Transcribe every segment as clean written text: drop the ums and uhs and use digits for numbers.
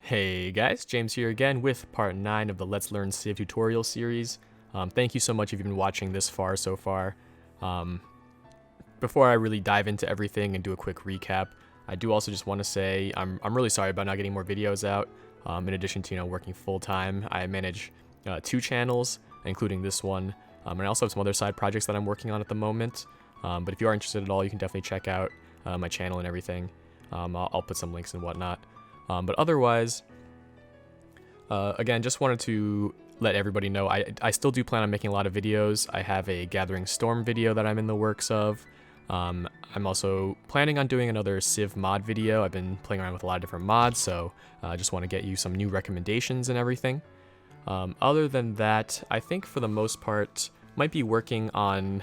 Hey guys, James here again with part 9 of the Let's Learn Civ tutorial series. Thank you so much if you've been watching this far so far. Um, Before I really dive into everything and do a quick recap, I do also just want to say I'm really sorry about not getting more videos out. In addition to working full-time, I manage 2 channels, including this one, and I also have some other side projects that I'm working on at the moment. But if you are interested at all, you can definitely check out my channel and everything. I'll put some links and whatnot. But otherwise, again, just wanted to let everybody know I still do plan on making a lot of videos. I have a Gathering Storm video that I'm in the works of. I'm also planning on doing another Civ mod video. I've been playing around with a lot of different mods, so I just want to get you some new recommendations and everything. Other than that, I think for the most part, might be working on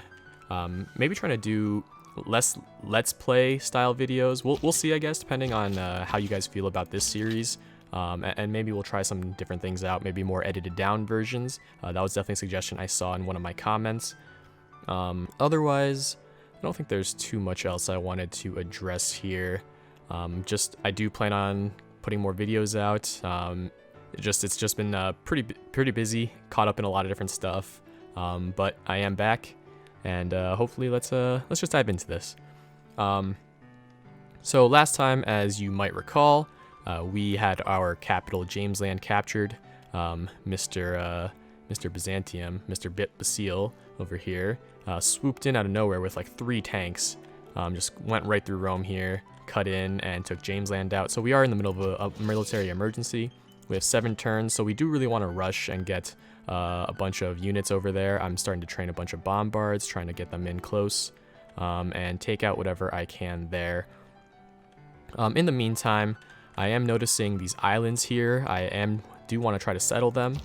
maybe trying to do less Let's Play style videos. We'll see, I guess, depending on how you guys feel about this series. And maybe we'll try some different things out, maybe more edited down versions. That was definitely a suggestion I saw in one of my comments. Otherwise, I don't think there's too much else I wanted to address here. I do plan on putting more videos out. It's just been pretty busy, caught up in a lot of different stuff. But I am back, and hopefully let's just dive into this. So last time, as you might recall, we had our capital Jamesland captured. Mr. Byzantium, Mr. Bit Basile over here, swooped in out of nowhere with like 3 tanks. Just went right through Rome here, cut in, and took Jamesland out. So we are in the middle of a military emergency. We have 7 turns, so we do really want to rush and get a bunch of units over there. I'm starting to train a bunch of bombards, trying to get them in close, and take out whatever I can there. In the meantime, I am noticing these islands here. Do want to try to settle them,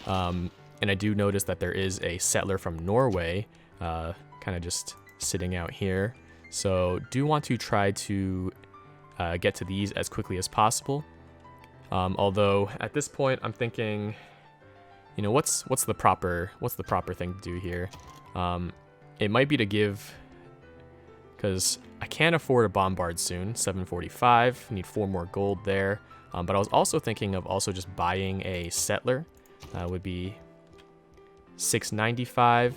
and I do notice that there is a settler from Norway, kind of just sitting out here. So do want to try to get to these as quickly as possible. Although at this point I'm thinking, what's the proper thing to do here? It might be to give, because I can't afford a bombard soon. 745, need 4 more gold there. But I was also thinking of just buying a settler. Would be 695,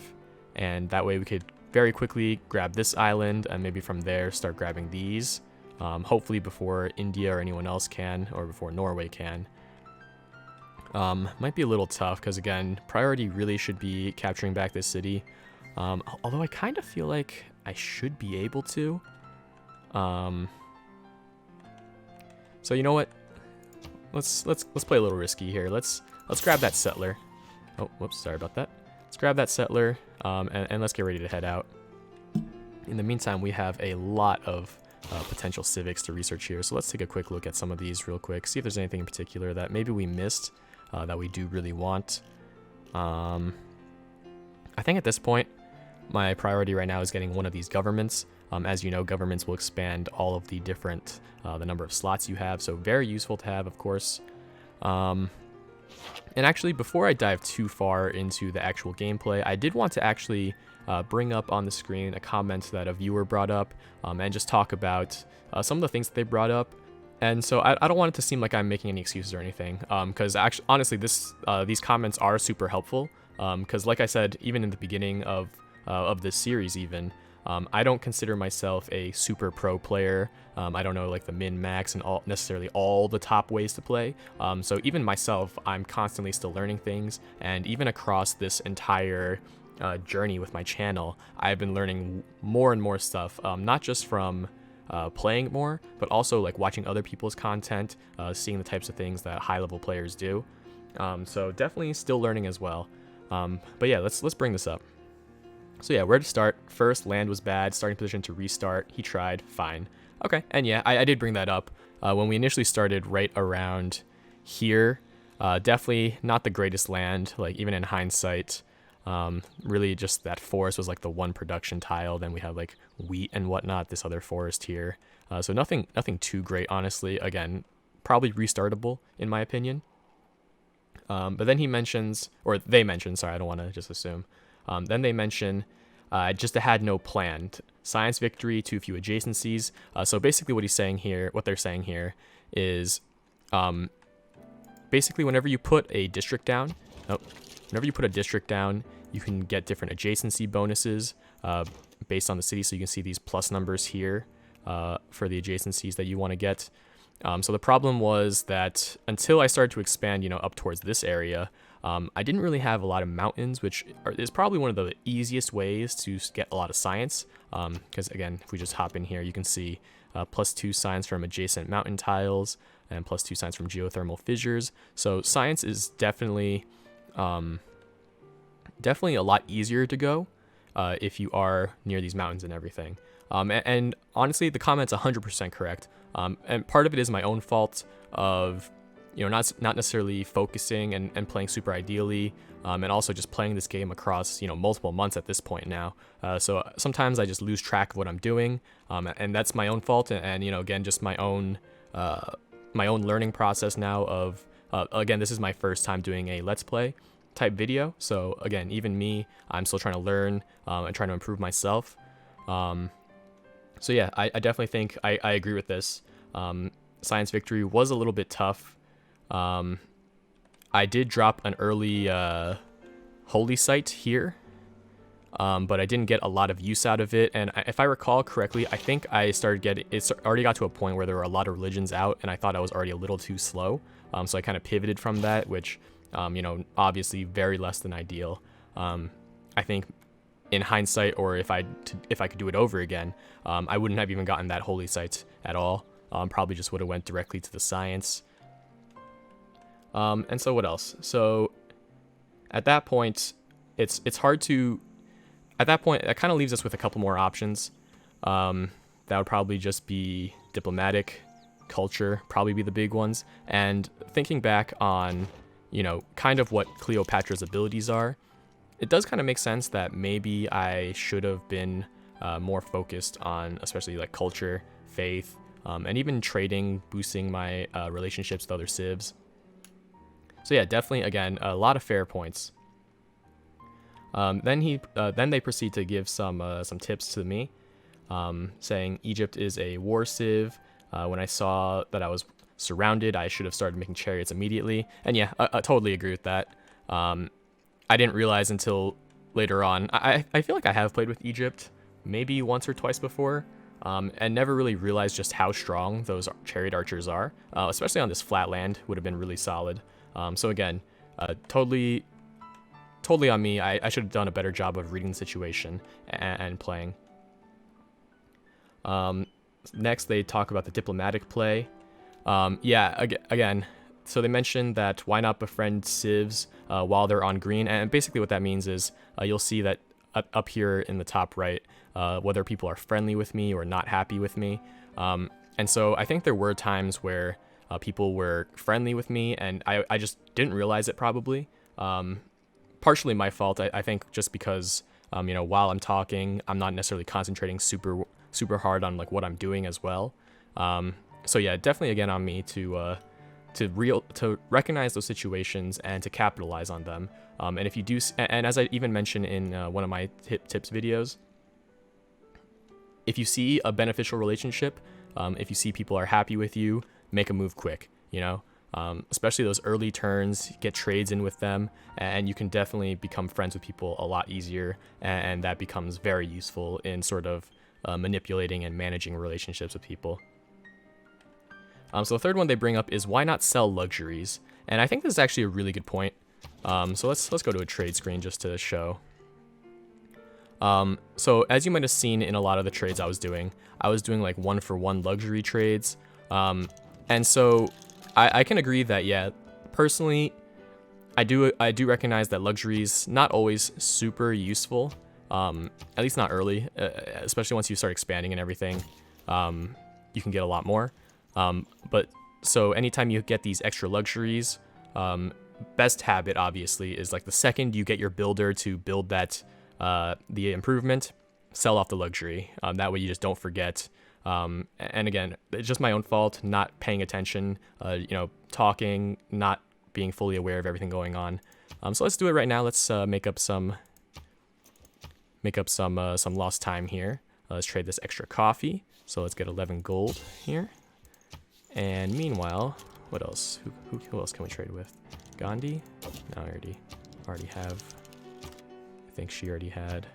and that way we could very quickly grab this island, and maybe from there start grabbing these. Hopefully before India or anyone else can, or before Norway can. Might be a little tough, because again, priority really should be capturing back this city. Although I kind of feel like I should be able to. So you know what? Let's play a little risky here. Let's grab that settler. Oh, whoops, sorry about that. Let's grab that settler, and let's get ready to head out. In the meantime, we have a lot of potential civics to research here, so let's take a quick look at some of these real quick, see if there's anything in particular that maybe we missed that we do really want. I think at this point, my priority right now is getting one of these governments. As you know, governments will expand all of the different, the number of slots you have, so very useful to have, of course. And actually, before I dive too far into the actual gameplay, I did want to actually bring up on the screen a comment that a viewer brought up, and just talk about some of the things that they brought up. And so I don't want it to seem like I'm making any excuses or anything, because actually, honestly, these comments are super helpful, because like I said, even in the beginning of this series even, I don't consider myself a super pro player. I don't know like the min max and necessarily all the top ways to play. So even myself, I'm constantly still learning things, and even across this entire journey with my channel, I've been learning more and more stuff, not just from playing more, but also like watching other people's content, seeing the types of things that high-level players do. So definitely still learning as well. But yeah, let's bring this up. So yeah, where to start? First, land was bad, starting position to restart. He tried, fine. Okay, and yeah, I did bring that up. When we initially started right around here, definitely not the greatest land, like even in hindsight. Really just that forest was like the one production tile, then we have like wheat and whatnot, this other forest here. So nothing too great, honestly. Again, probably restartable in my opinion. But then he mentions, or they mention, sorry, I don't want to just assume. Then they mention just had no plan. Science victory, too few adjacencies. So basically what they're saying here is basically whenever you put a district down, you can get different adjacency bonuses based on the city. So you can see these plus numbers here for the adjacencies that you want to get. So the problem was that until I started to expand, up towards this area, I didn't really have a lot of mountains, which is probably one of the easiest ways to get a lot of science. Because again, if we just hop in here, you can see +2 science from adjacent mountain tiles and +2 science from geothermal fissures. So science is definitely a lot easier to go if you are near these mountains and everything. And honestly, the comment's 100% correct. And part of it is my own fault of, not necessarily focusing and playing super ideally, and also just playing this game across, multiple months at this point now. So sometimes I just lose track of what I'm doing, and that's my own fault. And again, just my own learning process now of, again, this is my first time doing a Let's Play type video. So again, even me, I'm still trying to learn and trying to improve myself. So yeah, I definitely think I agree with this. Science Victory was a little bit tough. I did drop an early holy site here, but I didn't get a lot of use out of it. And if I recall correctly, I think it's already got to a point where there were a lot of religions out, and I thought I was already a little too slow. So I kind of pivoted from that, which, obviously very less than ideal. I think in hindsight, or if I could do it over again, I wouldn't have even gotten that holy site at all. Probably just would have went directly to the science. And so what else? So at that point, it's hard to. At that point, that kind of leaves us with a couple more options. That would probably just be diplomatic, culture, probably be the big ones. And thinking back on, kind of what Cleopatra's abilities are, it does kind of make sense that maybe I should have been more focused on, especially like culture, faith, and even trading, boosting my relationships with other civs. So yeah, definitely, again, a lot of fair points. Then they proceed to give some tips to me, saying Egypt is a war civ. When I saw that I was surrounded, I should have started making chariots immediately. And yeah, I totally agree with that. I didn't realize until later on. I feel like I have played with Egypt maybe once or twice before, and never really realized just how strong those chariot archers are, especially on this flat land. Would have been really solid. So again, totally on me. I should have done a better job of reading the situation and playing. Next, they talk about the diplomatic play. Yeah, again, so they mentioned that why not befriend civs while they're on green, and basically what that means is you'll see that up here in the top right, whether people are friendly with me or not happy with me. And so I think there were times where people were friendly with me, and I just didn't realize it probably. Partially my fault, I think, just because, while I'm talking, I'm not necessarily concentrating super hard on like what I'm doing as well. So yeah, definitely again on me to recognize those situations and to capitalize on them. And if you do, and as I even mentioned in one of my tips videos, if you see a beneficial relationship, if you see people are happy with you, make a move quick, especially those early turns, get trades in with them, and you can definitely become friends with people a lot easier, and that becomes very useful in sort of manipulating and managing relationships with people. So the third one they bring up is why not sell luxuries? And I think this is actually a really good point. So let's go to a trade screen just to show. So as you might have seen in a lot of the trades I was doing like 1-for-1 luxury trades. And so I can agree that, yeah, personally, I do recognize that luxuries not always super useful, at least not early, especially once you start expanding and everything. You can get a lot more. But so anytime you get these extra luxuries, best habit obviously is like the second you get your builder to build that the improvement, sell off the luxury. That way you just don't forget. And again, it's just my own fault, not paying attention, talking, not being fully aware of everything going on. So let's do it right now. Let's make up some lost time here. Let's trade this extra coffee. So let's get 11 gold here. And meanwhile, What else? Who else can we trade with? Gandhi? No, I already have. I think she already had.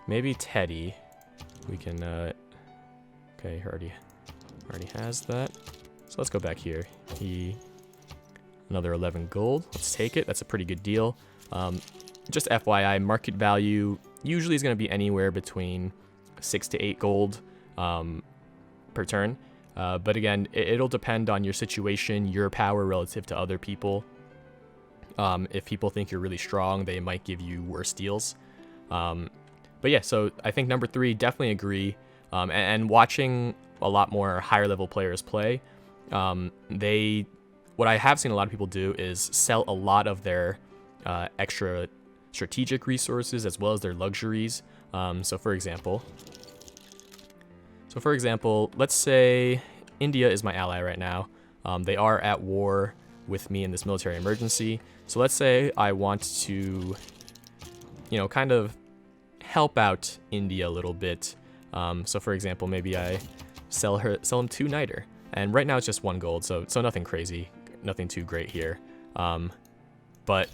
Maybe Teddy. We can, okay, already has that. So let's go back here. Another 11 gold. Let's take it. That's a pretty good deal. Just FYI, market value usually is going to be anywhere between 6 to 8 gold per turn. But again, it'll depend on your situation, your power relative to other people. If people think you're really strong, they might give you worse deals. But yeah, so I think number 3, definitely agree. And watching a lot more higher level players play, what I have seen a lot of people do is sell a lot of their extra strategic resources as well as their luxuries. So for example, let's say India is my ally right now. They are at war with me in this military emergency. So let's say I want to, kind of help out India a little bit. So for example, maybe I sell him 2 niter. And right now it's just 1 gold, so nothing crazy, nothing too great here. But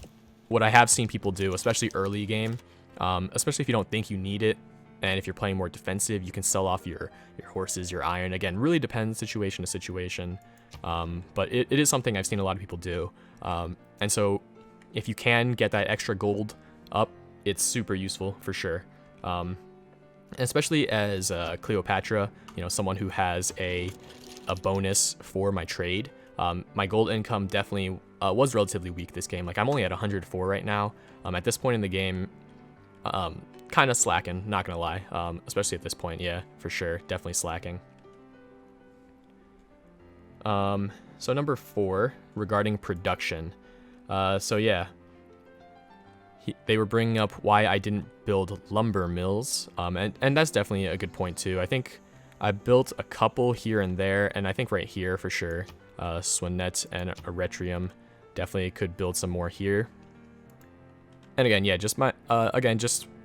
what I have seen people do, especially early game, especially if you don't think you need it, and if you're playing more defensive, you can sell off your horses, your iron. Again, really depends situation to situation. But it is something I've seen a lot of people do. And so if you can get that extra gold up, it's super useful for sure. Especially as Cleopatra, someone who has a bonus for my trade. My gold income definitely was relatively weak this game. Like, I'm only at 104 right now. At this point in the game, kind of slacking, not gonna lie. Especially at this point, yeah, for sure, definitely slacking. So number 4, regarding production. So yeah, they were bringing up why I didn't build lumber mills, and that's definitely a good point too. I think I built a couple here and there, and I think right here for sure, Swinet and Eretrium, definitely could build some more here. And again, yeah, just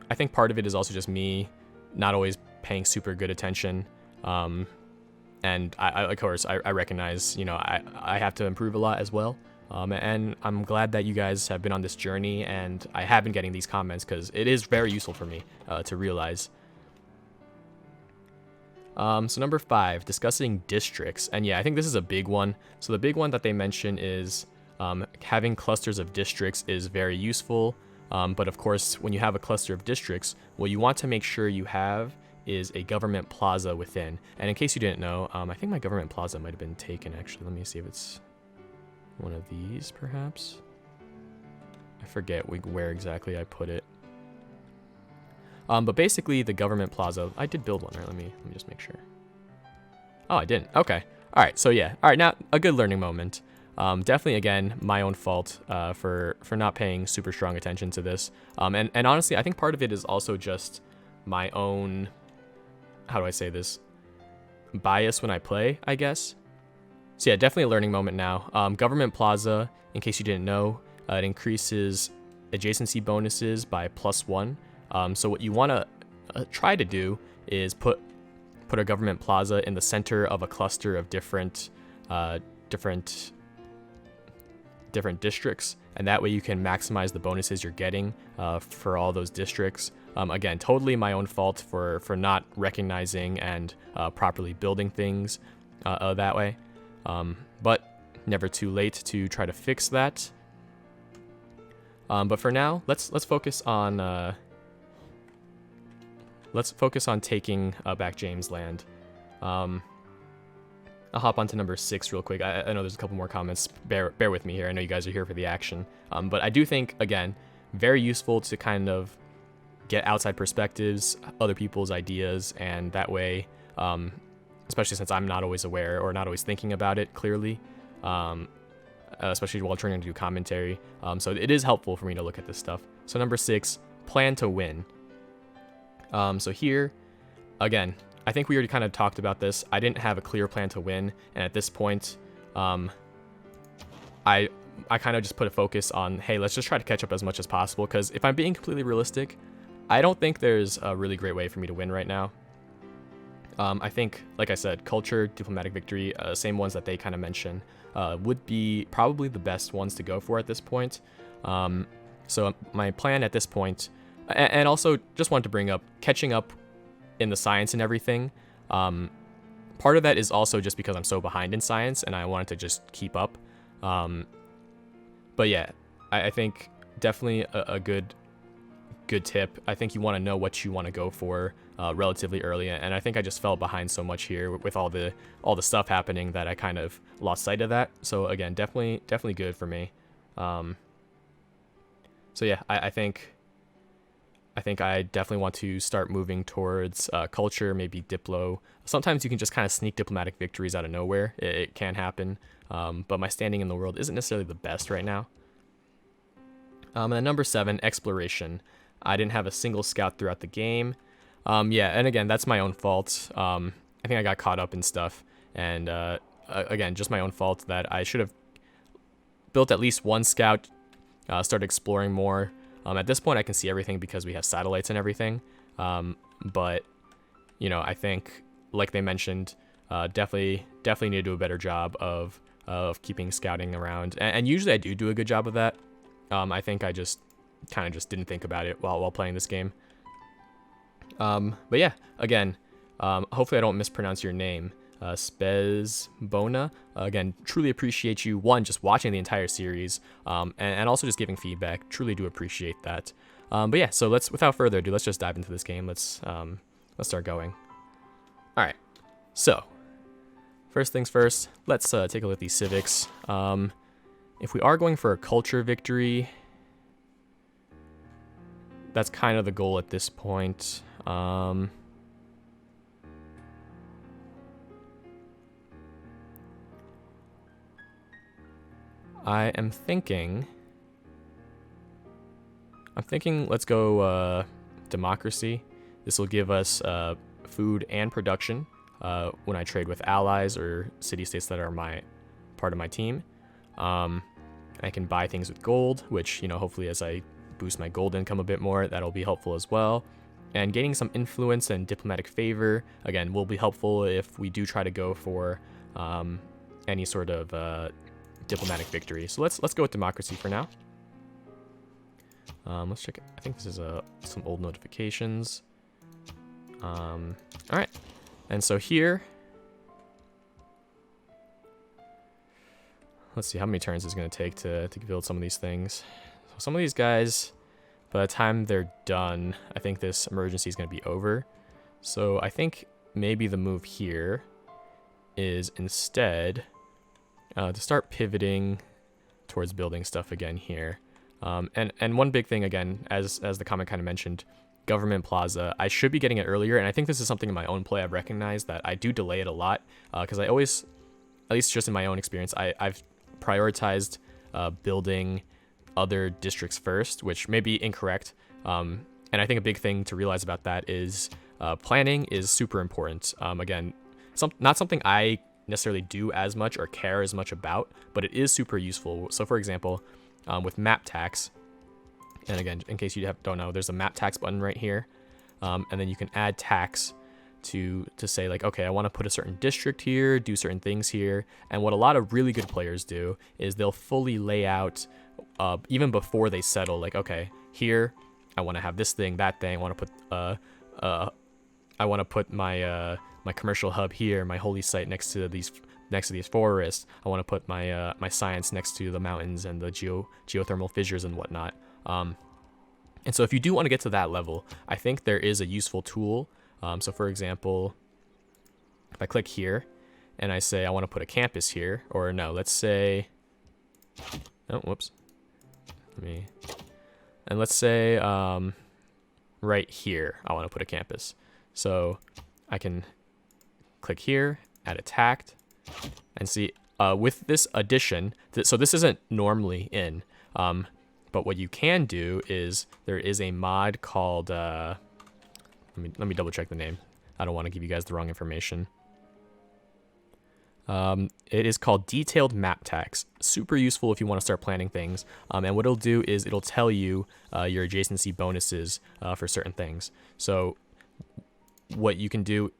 I think part of it is also just me not always paying super good attention. And I of course, I recognize, I have to improve a lot as well. And I'm glad that you guys have been on this journey, and I have been getting these comments because it is very useful for me to realize. So number 5, discussing districts. And yeah, I think this is a big one. So the big one that they mention is having clusters of districts is very useful. But of course, when you have a cluster of districts, what you want to make sure you have is a government plaza within. And in case you didn't know, I think my government plaza might have been taken, actually. Let me see if it's one of these, perhaps. I forget where exactly I put it. But basically, the government plaza, I did build one, right? Let me just make sure. Oh, I didn't. Okay. All right, so yeah. All right, now, a good learning moment. Definitely, again, my own fault for not paying super strong attention to this. And honestly, I think part of it is also just my own, how do I say this, bias when I play, I guess. So yeah, definitely a learning moment now. Government Plaza, in case you didn't know, it increases adjacency bonuses by +1. So what you want to try to do is put a government plaza in the center of a cluster of different districts, and that way you can maximize the bonuses you're getting for all those districts. Again, totally my own fault for not recognizing and properly building things that way. But never too late to try to fix that. But for now, let's focus on taking back James Land. I'll hop onto number 6 real quick. I know there's a couple more comments. Bear with me here. I know you guys are here for the action. But I do think, again, very useful to kind of get outside perspectives, other people's ideas, and that way, especially since I'm not always aware or not always thinking about it clearly, especially while trying to do commentary. So it is helpful for me to look at this stuff. So number 6, plan to win. So here, again, I think we already kind of talked about this. I didn't have a clear plan to win, and at this point, I kind of just put a focus on, hey, let's just try to catch up as much as possible, because if I'm being completely realistic, I don't think there's a really great way for me to win right now. I think, like I said, culture, diplomatic victory, same ones that they kind of mention, would be probably the best ones to go for at this point. So my plan at this point, and also just wanted to bring up catching up in the science and everything. Part of that is also just because I'm so behind in science and I wanted to just keep up. But yeah, I think definitely a good tip. I think you want to know what you want to go for relatively early, and I think I just fell behind so much here with all the stuff happening that I kind of lost sight of that. So again, definitely good for me. So yeah, I think I definitely want to start moving towards culture, maybe Diplo. Sometimes you can just kind of sneak diplomatic victories out of nowhere. It can happen, but my standing in the world isn't necessarily the best right now. And then number 7, exploration. I didn't have a single scout throughout the game. Yeah, and again, that's my own fault. I think I got caught up in stuff, and again, just my own fault that I should have built at least one scout, started exploring more. At this point, I can see everything because we have satellites and everything. But, you know, I think, like they mentioned, definitely need to do a better job of keeping scouting around. And usually I do a good job of that. I think I just kind of just didn't think about it while playing this game. But yeah, again, hopefully I don't mispronounce your name. Spezbona. Again, truly appreciate you, one, just watching the entire series, and also just giving feedback. Truly do appreciate that. But yeah, so without further ado, let's just dive into this game. Let's start going. All right, so first things first, let's take a look at these civics. If we are going for a culture victory, that's kind of the goal at this point. I'm thinking let's go democracy. This will give us food and production when I trade with allies or city-states that are part of my team. I can buy things with gold, which, you know, hopefully as I boost my gold income a bit more, that'll be helpful as well. And gaining some influence and diplomatic favor, again, will be helpful if we do try to go for any sort of diplomatic victory. So let's go with democracy for now. Let's check it. I think this is some old notifications. All right, and so here, let's see how many turns it's going to take to build some of these things. So some of these guys, by the time they're done, I think this emergency is going to be over. So I think maybe the move here is instead to start pivoting towards building stuff again here. And one big thing, again, as the comment kind of mentioned, government plaza, I should be getting it earlier, and I think this is something in my own play I've recognized that I do delay it a lot, because I always, at least just in my own experience, I've prioritized building other districts first, which may be incorrect. And I think a big thing to realize about that is planning is super important. Again, not something I necessarily do as much or care as much about, but it is super useful. So for example, with map tax, and again, in case you don't know, there's a map tax button right here, and then you can add tax to say like, okay, I want to put a certain district here, do certain things here. And what a lot of really good players do is they'll fully lay out even before they settle, like, okay, here I want to have this thing, that thing. I want to put my my commercial hub here, my holy site next to these forests. I want to put my my science next to the mountains and the geothermal fissures and whatnot. And so if you do want to get to that level, I think there is a useful tool. So for example, if I click here and I say I want to put a campus here, or no, let's say, oh, whoops. Let's say right here, I want to put a campus. So I can click here, add attacked, and see with this addition, so this isn't normally in, but what you can do is there is a mod called, let me double check the name. I don't want to give you guys the wrong information. It is called Detailed Map Tax. Super useful if you want to start planning things. And what it'll do is it'll tell you your adjacency bonuses for certain things. So what you can do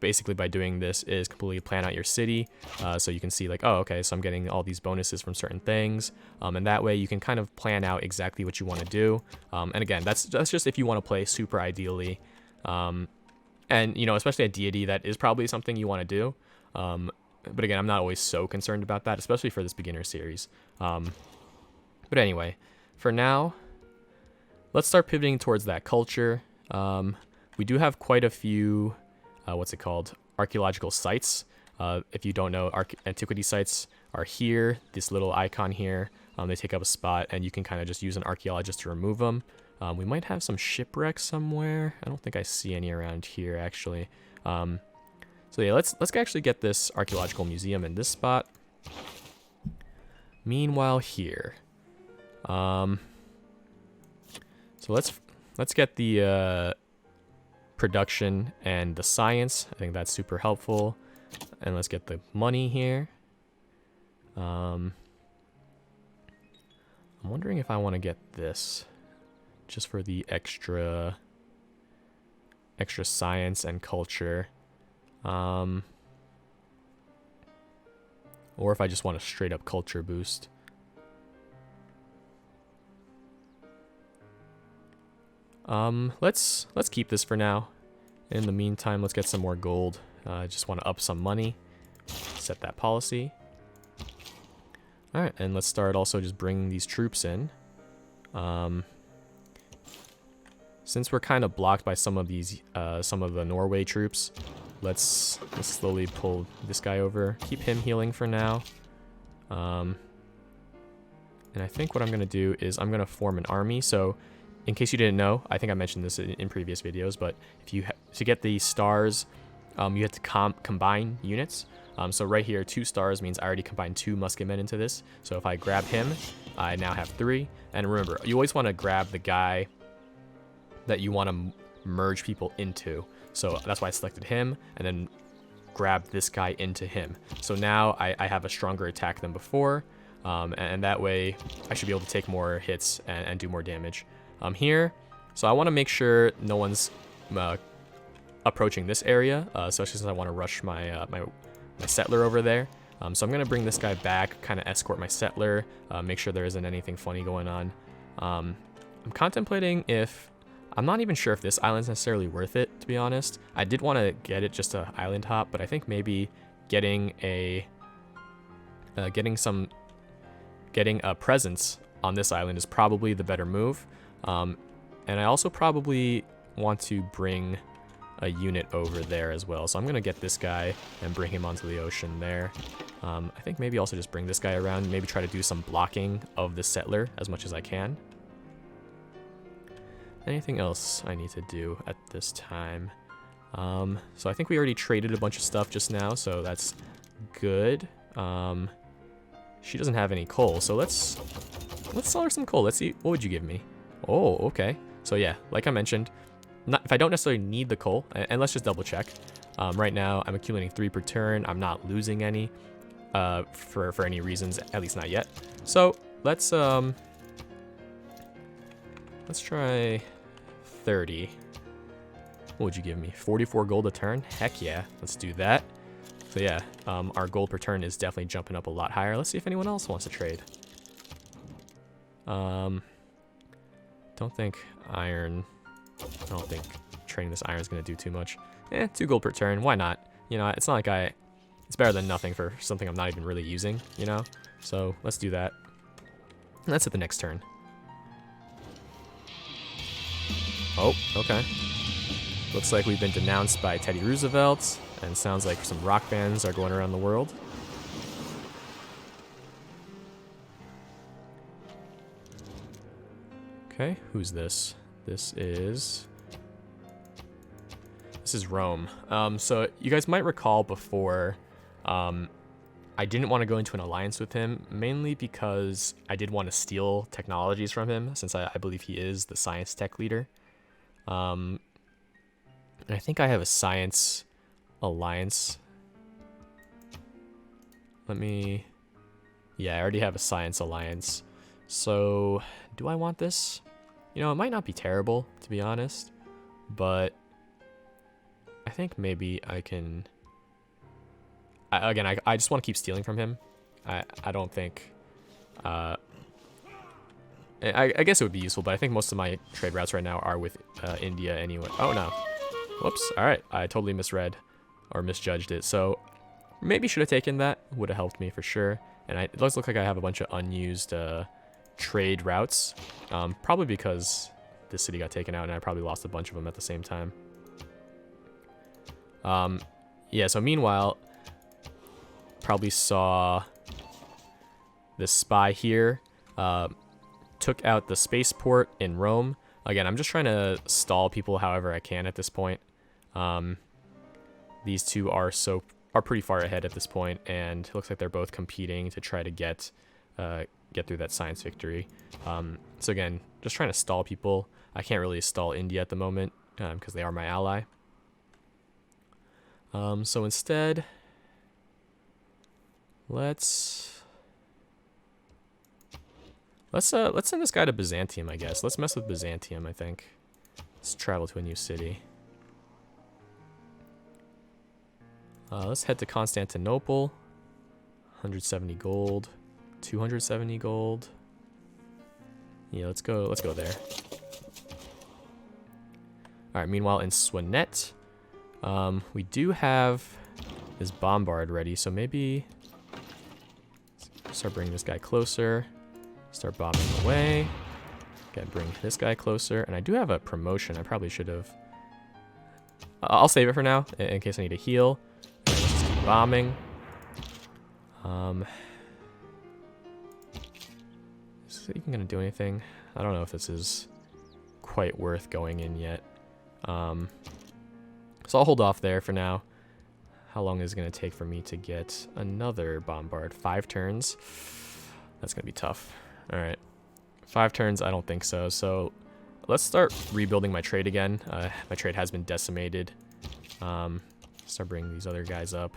basically by doing this is completely plan out your city, so you can see like, oh, okay, so I'm getting all these bonuses from certain things, and that way you can kind of plan out exactly what you want to do. And again, that's just if you want to play super ideally, and you know, especially a deity, that is probably something you want to do. But again, I'm not always so concerned about that, especially for this beginner series. But anyway, for now, let's start pivoting towards that culture. We do have quite a few, what's it called, archaeological sites. If you don't know, antiquity sites are here, this little icon here. They take up a spot, and you can kind of just use an archaeologist to remove them. We might have some shipwrecks somewhere. I don't think I see any around here, actually. So yeah, let's actually get this archaeological museum in this spot. Meanwhile here, so let's get the production and the science. I think that's super helpful. And let's get the money here. I'm wondering if I want to get this just for the extra science and culture. Or if I just want a straight up culture boost. Let's keep this for now. In the meantime, let's get some more gold. I just want to up some money. Set that policy. Alright, and let's start also just bringing these troops in. Since we're kind of blocked by some of these, some of the Norway troops, let's slowly pull this guy over. Keep him healing for now. And I think what I'm going to do is I'm going to form an army. So in case you didn't know, I think I mentioned this in previous videos, but if you to get the stars, you have to combine units. So right here, 2 stars means I already combined 2 musketmen into this. So if I grab him, I now have 3. And remember, you always want to grab the guy that you want to merge people into. So that's why I selected him, and then grab this guy into him. So now I have a stronger attack than before, and that way I should be able to take more hits and do more damage. Here, so I want to make sure no one's approaching this area, especially since I want to rush my my settler over there. So I'm going to bring this guy back, kind of escort my settler, make sure there isn't anything funny going on. I'm contemplating if... I'm not even sure if this island's necessarily worth it, to be honest. I did want to get it just a island hop, but I think maybe getting a presence on this island is probably the better move. And I also probably want to bring a unit over there as well. So I'm going to get this guy and bring him onto the ocean there. I think maybe also just bring this guy around, maybe try to do some blocking of the settler as much as I can. Anything else I need to do at this time? So I think we already traded a bunch of stuff just now, so that's good. She doesn't have any coal, so let's sell her some coal. Let's see, what would you give me? Oh, okay. So yeah, like I mentioned, if I don't necessarily need the coal, and let's just double check. Right now, I'm accumulating 3 per turn. I'm not losing any for any reasons, at least not yet. So let's try 30. What would you give me? 44 gold a turn? Heck yeah, let's do that. So yeah, our gold per turn is definitely jumping up a lot higher. Let's see if anyone else wants to trade. Don't think trading this iron is going to do too much. 2 gold per turn, why not? You know, it's not like it's better than nothing for something I'm not even really using, you know? So let's do that. And that's at the next turn. Oh, okay. Looks like we've been denounced by Teddy Roosevelt, and sounds like some rock bands are going around the world. Okay, who's this? This is Rome. So you guys might recall before, I didn't want to go into an alliance with him, mainly because I did want to steal technologies from him, since I believe he is the science tech leader. And I think I have a science alliance. Yeah, I already have a science alliance. So, do I want this? You know, it might not be terrible, to be honest, but I think maybe I can... Again, I just want to keep stealing from him. I don't think... I guess it would be useful, but I think most of my trade routes right now are with India anyway. Oh, no. Whoops. All right. I totally misread or misjudged it. So maybe should have taken that. Would have helped me for sure. And it does look like I have a bunch of unused trade routes. Probably because this city got taken out and I probably lost a bunch of them at the same time. Yeah, so meanwhile, probably saw this spy here. Took out the spaceport in Rome. Again, I'm just trying to stall people however I can at this point. These two are pretty far ahead at this point, and it looks like they're both competing to try to get through that science victory. So again, just trying to stall people. I can't really stall India at the moment because they are my ally. So instead, let's send this guy to Byzantium, I guess. Let's mess with Byzantium, I think. Let's travel to a new city. Let's head to Constantinople. 170 gold. 270 gold. Yeah, let's go there. Alright, meanwhile in Swanet, we do have this bombard ready, so maybe start bringing this guy closer. Start bombing away. Okay, bring this guy closer. And I do have a promotion. I probably should have... I'll save it for now, in case I need to heal. And let's just keep bombing. Is this even going to do anything? I don't know if this is quite worth going in yet. So I'll hold off there for now. How long is it going to take for me to get another bombard? 5 turns? That's going to be tough. Alright. 5 turns, I don't think so. So let's start rebuilding my trade again. My trade has been decimated. Start bringing these other guys up.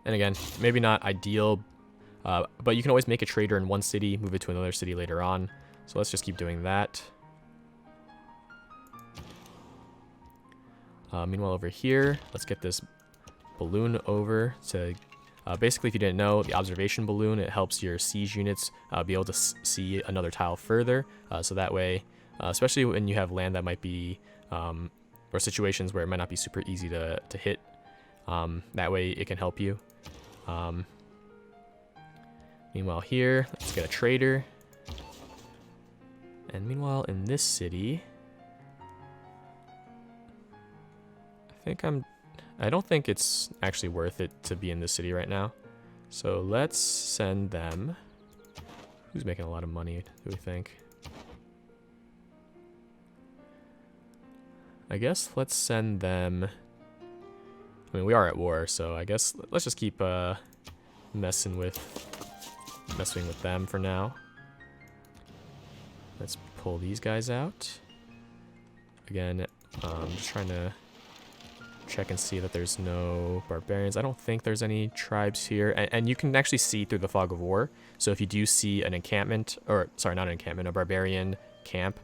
And again, maybe not ideal, but you can always make a trader in one city, move it to another city later on. So let's just keep doing that. Meanwhile, over here, let's get this balloon over to... basically, if you didn't know, the observation balloon, it helps your siege units be able to see another tile further. So that way, especially when you have land that might be, or situations where it might not be super easy to hit, that way it can help you. Meanwhile here, let's get a trader. And meanwhile in this city, I don't think it's actually worth it to be in this city right now. So let's send them... Who's making a lot of money, do we think? I guess let's send them... I mean, we are at war, so I guess let's just keep messing with them for now. Let's pull these guys out. Again, just trying to check and see that there's no barbarians. I don't think there's any tribes here. And you can actually see through the fog of war. So if you do see an encampment, or sorry, not an encampment, a barbarian camp,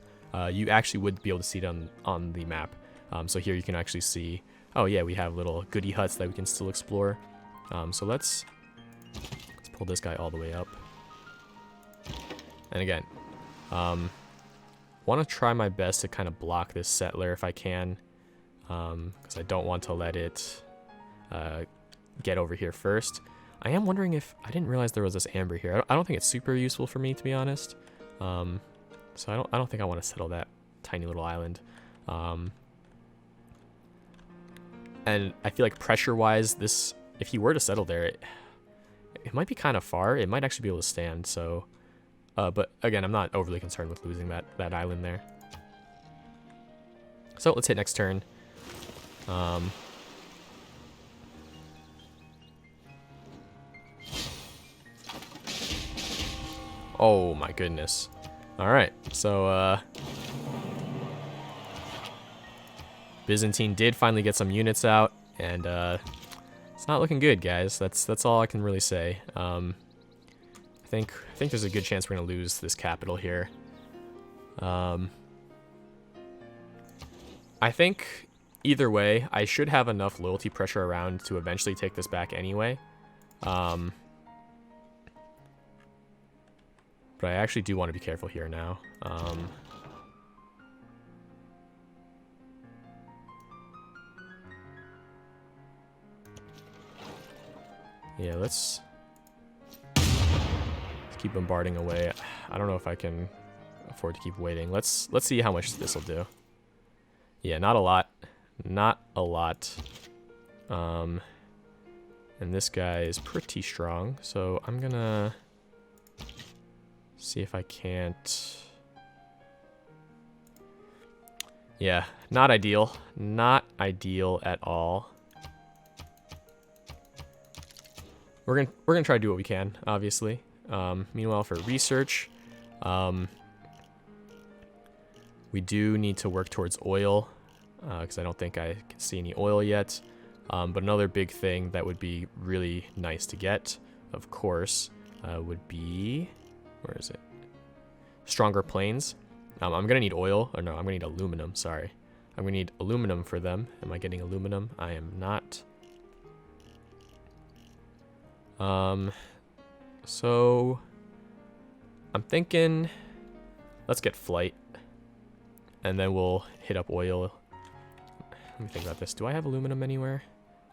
you actually would be able to see it on the map. So here you can actually see, oh yeah, we have little goodie huts that we can still explore. So let's pull this guy all the way up. And again, want to try my best to kind of block this settler if I can. Because I don't want to let it get over here first. I am wondering if... I didn't realize there was this amber here. I don't think it's super useful for me, to be honest. So I don't think I want to settle that tiny little island. And I feel like pressure-wise, this... If he were to settle there, it might be kind of far. It might actually be able to stand, so... but again, I'm not overly concerned with losing that island there. So let's hit next turn. Oh my goodness. Alright, so Byzantine did finally get some units out, and it's not looking good, guys. That's all I can really say. I think there's a good chance we're gonna lose this capital here. I think either way, I should have enough loyalty pressure around to eventually take this back anyway. But I actually do want to be careful here now. Yeah, let's keep bombarding away. I don't know if I can afford to keep waiting. Let's see how much this will do. Yeah, not a lot. Not a lot. And this guy is pretty strong, so I'm gonna see if I can't. Yeah, not ideal. Not ideal at all. We're gonna try to do what we can, obviously. Meanwhile, for research, we do need to work towards oil, because I don't think I can see any oil yet. But another big thing that would be really nice to get, of course, would be, where is it? Stronger planes. I'm gonna need oil, or no, I'm gonna need aluminum, sorry. I'm gonna need aluminum for them. Am I getting aluminum? I am not. So I'm thinking, let's get flight, and then we'll hit up oil. Let me think about this. Do I have aluminum anywhere?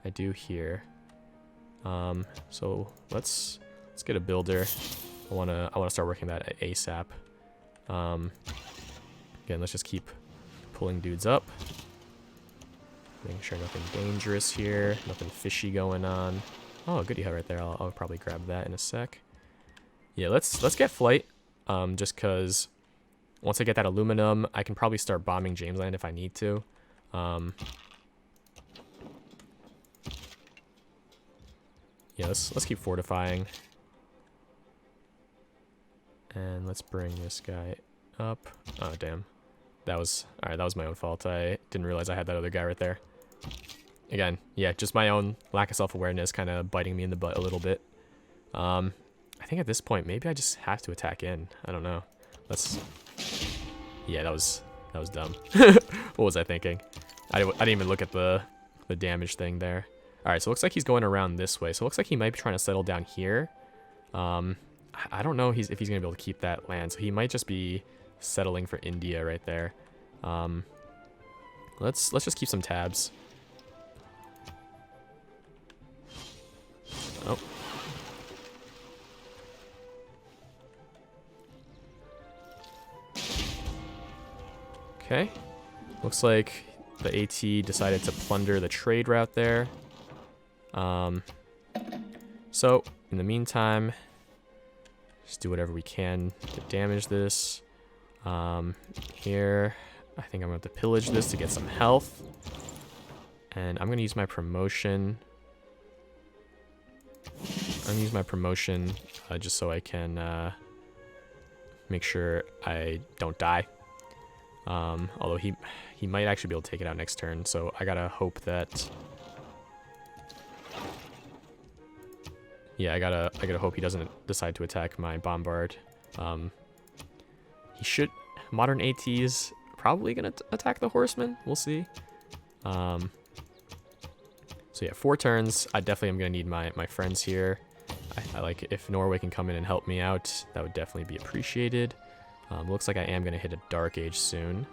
I do here. So let's get a builder. I wanna start working that ASAP. Again, let's just keep pulling dudes up. Making sure nothing dangerous here, nothing fishy going on. Oh, goodie hut right there. I'll probably grab that in a sec. Yeah, let's get flight. Just cause once I get that aluminum, I can probably start bombing Jamesland if I need to. Yeah, let's keep fortifying. And let's bring this guy up. Oh, damn. That was my own fault. I didn't realize I had that other guy right there. Again, yeah, just my own lack of self-awareness kind of biting me in the butt a little bit. I think at this point, maybe I just have to attack in. I don't know. Yeah, that was dumb. What was I thinking? I didn't even look at the damage thing there. All right, so it looks like he's going around this way. So it looks like he might be trying to settle down here. I don't know if he's gonna be able to keep that land. So he might just be settling for India right there. Let's just keep some tabs. Oh. Okay. Looks like the AT decided to plunder the trade route there. So, in the meantime, just do whatever we can to damage this. Here, I think I'm going to have to pillage this to get some health. And I'm going to use my promotion. I'm going to use my promotion just so I can make sure I don't die. Although he might actually be able to take it out next turn, so I gotta hope that. Yeah, I gotta hope he doesn't decide to attack my bombard. He should. Modern AT's probably gonna attack the horseman. We'll see. So yeah, 4 turns. I definitely am gonna need my friends here. I like if Norway can come in and help me out. That would definitely be appreciated. Looks like I am gonna hit a Dark Age soon.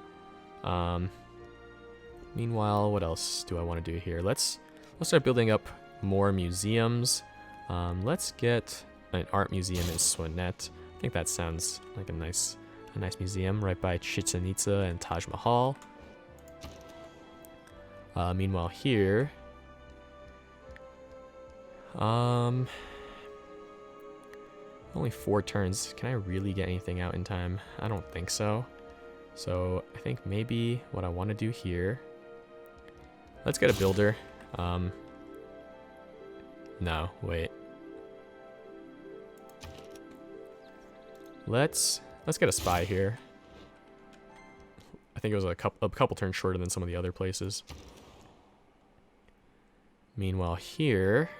Meanwhile, what else do I want to do here? Let's start building up more museums. Let's get an art museum in Swanet. I think that sounds like a nice museum right by Chichen Itza and Taj Mahal. Meanwhile here, only 4 turns. Can I really get anything out in time? I don't think so. So I think maybe what I want to do here, let's get a builder. No, wait. Let's get a spy here. I think it was a couple turns shorter than some of the other places. Meanwhile here,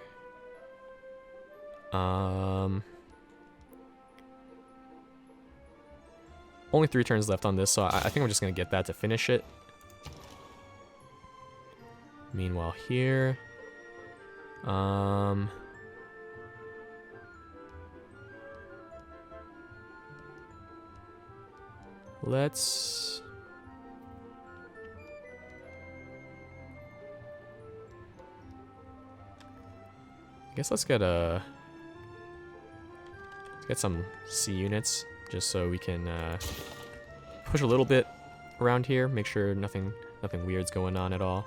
only 3 turns left on this, so I think I'm just gonna get that to finish it. Meanwhile here, let's get some C units just so we can push a little bit around here, make sure nothing weird's going on at all.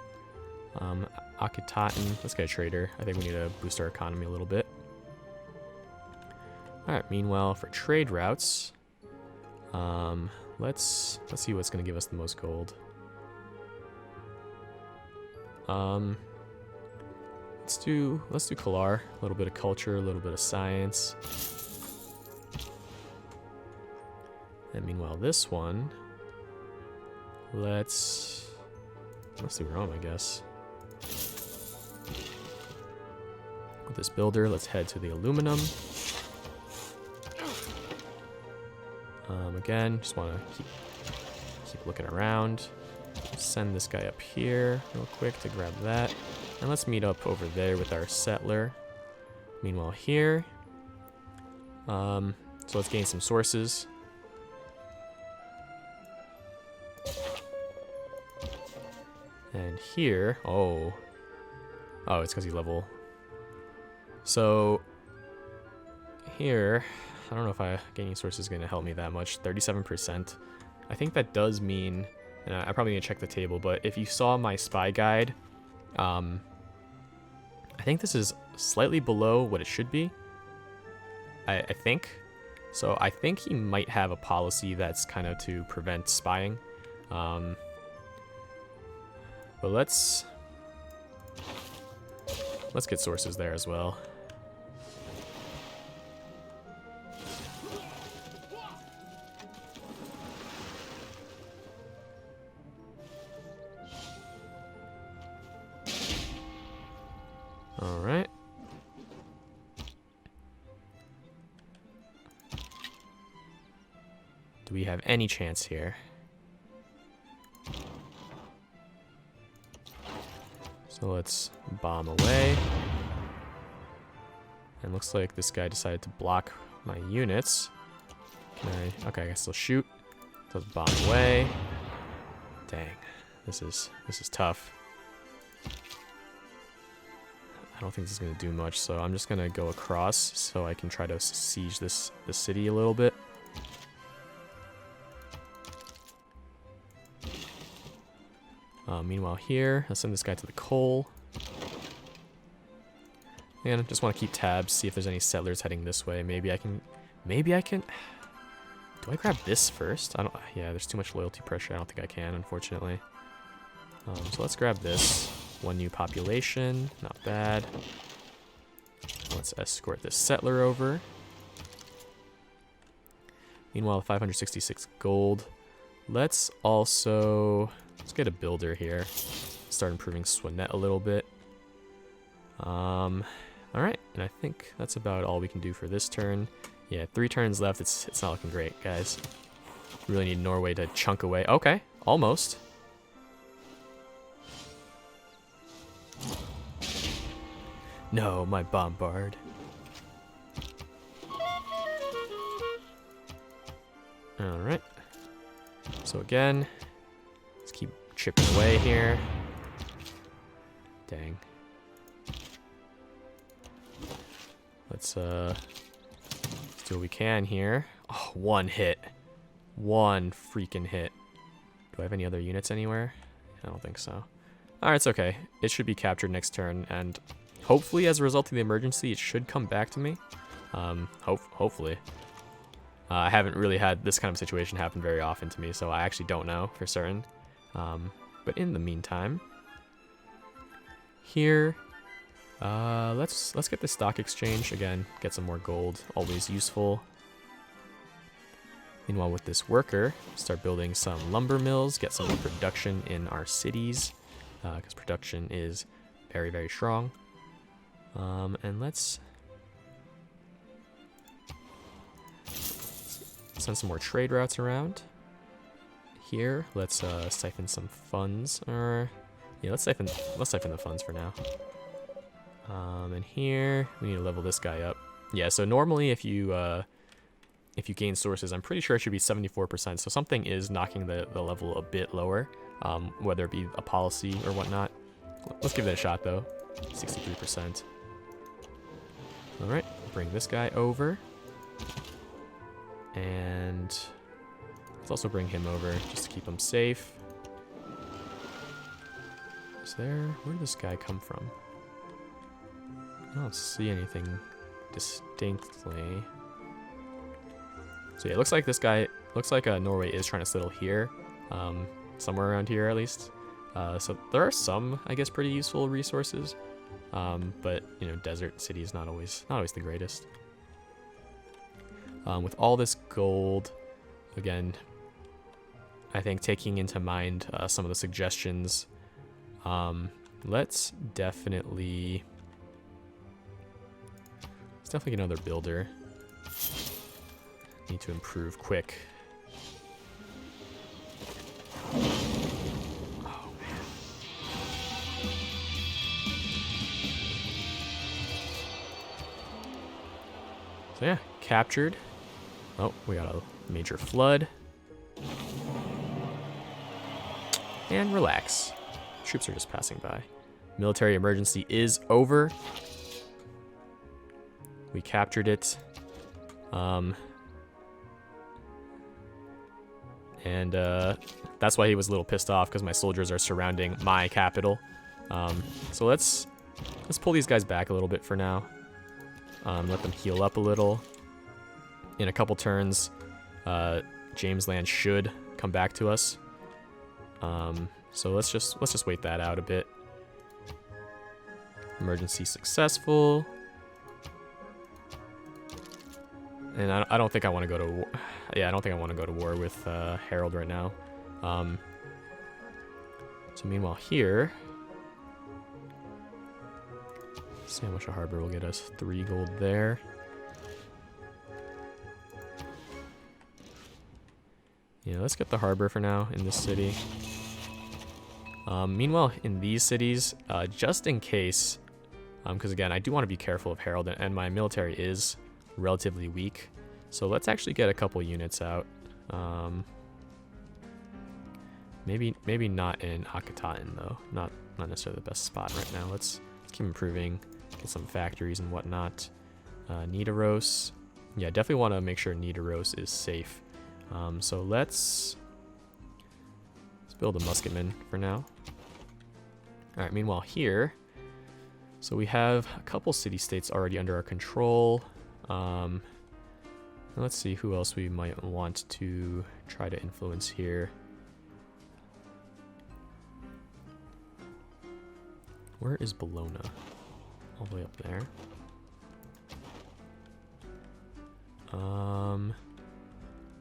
Akitaten, let's get a trader. I think we need to boost our economy a little bit. Alright, meanwhile for trade routes, let's see what's gonna give us the most gold. Let's do Kalar, a little bit of culture, a little bit of science. And meanwhile this one, let's do Rome, I guess. With this builder, let's head to the aluminum. Again, just want to keep looking around. Send this guy up here real quick to grab that. And let's meet up over there with our settler. Meanwhile here, so let's gain some sources. And here, oh, it's because you level. So here, I don't know if gaining sources is going to help me that much. 37%. I think that does mean, and I probably need to check the table, but if you saw my spy guide, I think this is slightly below what it should be. I think. So I think he might have a policy that's kind of to prevent spying. But let's get sources there as well. All right. Do we have any chance here? So let's bomb away. And looks like this guy decided to block my units. Okay, I can still shoot. So let's bomb away. Dang, this is tough. I don't think this is gonna do much, so I'm just gonna go across so I can try to siege this city a little bit. Meanwhile here, I'll send this guy to the coal. And I just want to keep tabs, see if there's any settlers heading this way. Maybe I can, do I grab this first? Yeah, there's too much loyalty pressure. I don't think I can, unfortunately. So let's grab this. One new population, not bad. Let's escort this settler over. Meanwhile, 566 gold. Let's get a builder here. Start improving Swanet a little bit. Alright, and I think that's about all we can do for this turn. Yeah, 3 turns left. It's not looking great, guys. We really need Norway to chunk away. Okay, almost. No, my bombard. Alright. So again, let's keep chipping away here. Dang. Let's do what we can here. Oh, 1 hit. 1 freaking hit. Do I have any other units anywhere? I don't think so. Alright, it's okay. It should be captured next turn, and hopefully as a result of the emergency, it should come back to me. Hopefully. I haven't really had this kind of situation happen very often to me, so I actually don't know for certain. But in the meantime, here, let's get the stock exchange again. Get some more gold, always useful. Meanwhile, with this worker, start building some lumber mills, get some more production in our cities, because production is very, very strong. And let's send some more trade routes around. Here, let's siphon some funds. Yeah, let's siphon the funds for now. And here we need to level this guy up. Yeah, so normally if you gain sources, I'm pretty sure it should be 74%. So something is knocking the level a bit lower, whether it be a policy or whatnot. Let's give it a shot though. 63%. All right, bring this guy over, and let's also bring him over just to keep him safe. Where did this guy come from? I don't see anything distinctly. So yeah, it looks like this guy, Norway is trying to settle here, somewhere around here at least. So there are some, I guess, pretty useful resources, but you know, desert city is not always the greatest. With all this gold, again, I think taking into mind some of the suggestions, let's definitely get another builder. Need to improve quick. Oh man. So yeah, captured. Oh, we got a major flood. And relax. Troops are just passing by. Military emergency is over. We captured it. And that's why he was a little pissed off, because my soldiers are surrounding my capital. So let's pull these guys back a little bit for now. Let them heal up a little. In a couple turns, James Land should come back to us. So let's just wait that out a bit. Emergency successful. And I don't think I want to go to war. Yeah, I don't think I want to go to war with Harold right now. So meanwhile here, let's see how much a harbor will get us. 3 gold there. Yeah, let's get the harbor for now in this city. Meanwhile, in these cities, just in case, because again, I do want to be careful of Harold, and my military is relatively weak. So let's actually get a couple units out. Maybe not in Akhenaten though. Not necessarily the best spot right now. Let's keep improving, get some factories and whatnot. Nidaros. Yeah, definitely want to make sure Nidaros is safe. So let's build a musketman for now. All right. Meanwhile here, so we have a couple city-states already under our control. Let's see who else we might want to try to influence here. Where is Bologna? All the way up there.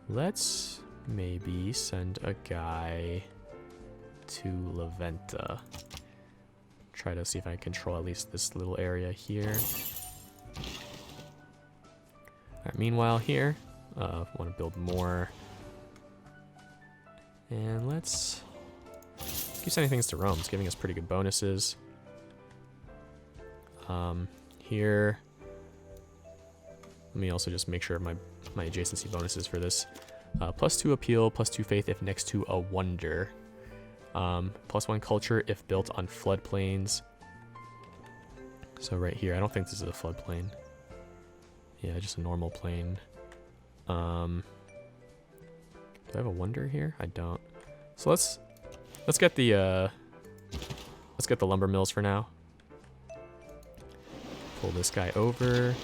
Let's maybe send a guy to Laventa. Try to see if I can control at least this little area here. Alright, meanwhile here, want to build more. And let's keep sending things to Rome. It's giving us pretty good bonuses. Here, let me also just make sure my adjacency bonuses for this. +2 appeal, +2 faith if next to a wonder. +1 culture if built on floodplains. So right here, I don't think this is a floodplain. Yeah, just a normal plain. Do I have a wonder here? I don't. So let's get the lumber mills for now. Pull this guy over.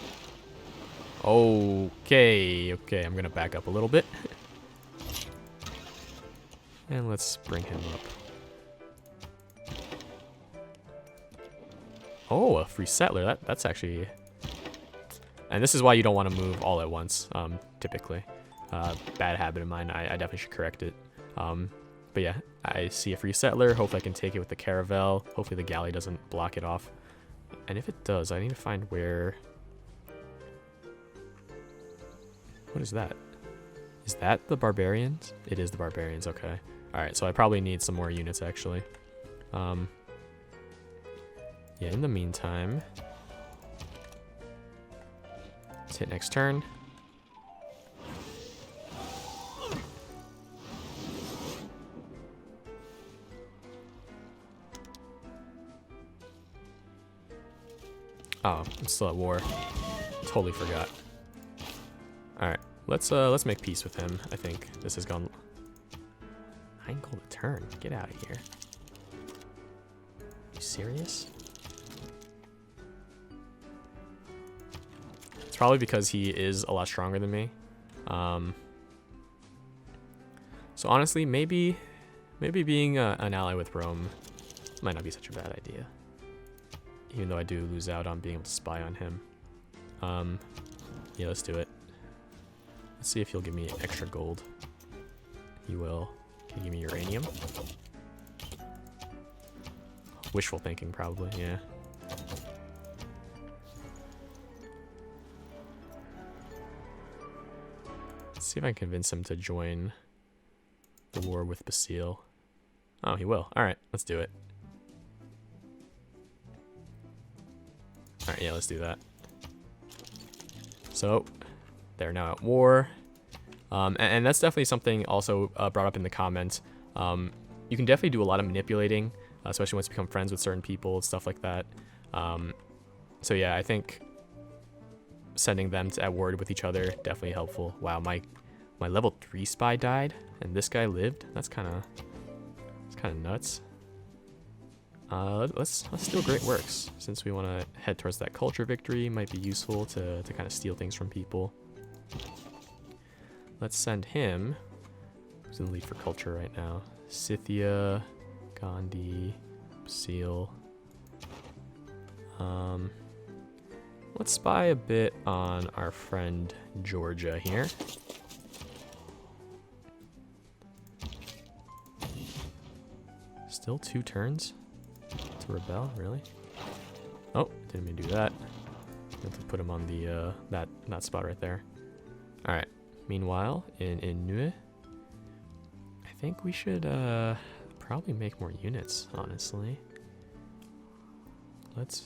Okay, I'm gonna back up a little bit. And let's bring him up. Oh, a free settler. That's actually... And this is why you don't want to move all at once, typically. Bad habit of mine. I definitely should correct it. But yeah, I see a free settler. Hopefully I can take it with the caravel. Hopefully the galley doesn't block it off. And if it does, I need to find where... What is that? Is that the barbarians? It is the barbarians, okay. Alright, so I probably need some more units, actually. Yeah, in the meantime, let's hit next turn. Oh, I'm still at war. Totally forgot. Alright, let's make peace with him. I think this has gone 9 gold a turn. Get out of here. You serious? It's probably because he is a lot stronger than me. So honestly, maybe being an ally with Rome might not be such a bad idea. Even though I do lose out on being able to spy on him. Yeah, let's do it. Let's see if he'll give me extra gold. He will. Can he give me uranium? Wishful thinking, probably, yeah. Let's see if I can convince him to join the war with Basile. Oh, he will. Alright, let's do it. Alright, yeah, let's do that. So, they're now at war. And that's definitely something also brought up in the comments. You can definitely do a lot of manipulating, especially once you become friends with certain people, stuff like that. So yeah, I think sending them at war with each other, definitely helpful. Wow, my level 3 spy died, and this guy lived? That's kind of nuts. Let's do a great works. Since we want to head towards that culture victory, might be useful to kind of steal things from people. Let's send him. Who's in the lead for culture right now? Scythia, Gandhi, Basile. Let's spy a bit on our friend Georgia here. Still 2 turns to rebel, really? Oh, didn't mean to do that. Have to put him on the that spot right there. All right. Meanwhile, in Nue, I think we should probably make more units, honestly.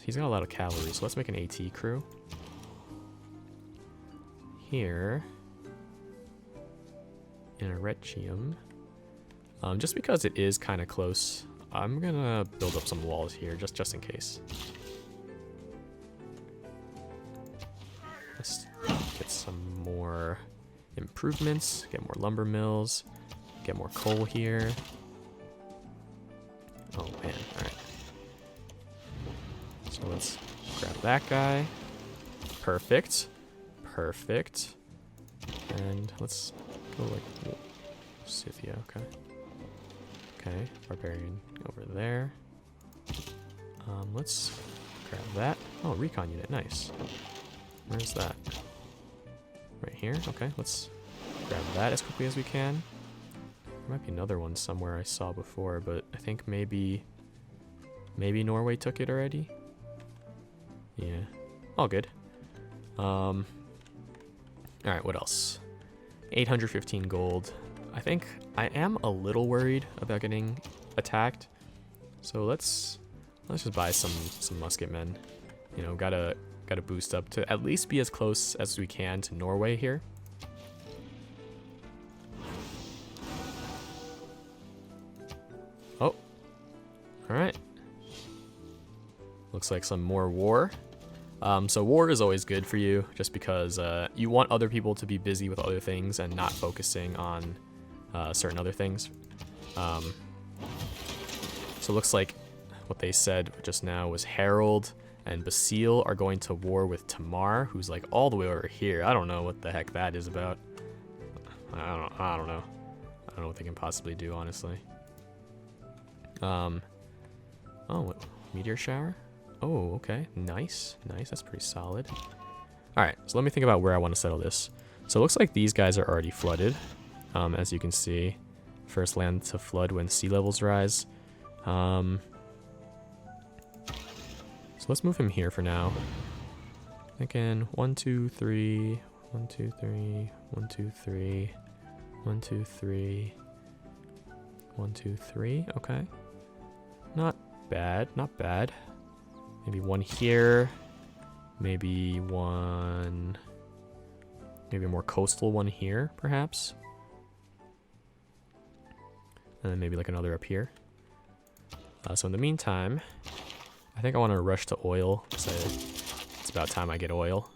He's got a lot of cavalry, so let's make an AT crew. Here, in Arretium, just because it is kind of close, I'm gonna build up some walls here, just in case. Let's get some more improvements, get more lumber mills, get more coal here. Oh man, alright. So let's grab that guy. Perfect. Perfect. And let's go like Scythia, okay. Okay, barbarian over there. Let's grab that. Oh, recon unit, nice. Where's that? Right here, okay, let's grab that as quickly as we can. There might be another one somewhere I saw before, but I think maybe Norway took it already. Yeah, all good. All right, what else? 815 gold. I think I am a little worried about getting attacked, so let's just buy some musketmen. You know, gotta boost up to at least be as close as we can to Norway here. Oh, all right. Looks like some more war. So war is always good for you, just because you want other people to be busy with other things and not focusing on certain other things. So it looks like what they said just now was Harold and Basile are going to war with Tamar, who's like all the way over here. I don't know what the heck that is about. I don't know. I don't know what they can possibly do, honestly. Oh, what, meteor shower? Oh, okay. Nice. Nice. That's pretty solid. All right. So let me think about where I want to settle this. So it looks like these guys are already flooded. As you can see, first land to flood when sea levels rise. So let's move him here for now. Thinking 1, 2, 3, 1, 2, 3, 1, 2, 3, 1, 2, 3, 1, 2, 3. Okay. Not bad. Not bad. Maybe one here. Maybe one... Maybe a more coastal one here, perhaps. And then maybe like another up here. So in the meantime, I think I want to rush to oil. So it's about time I get oil.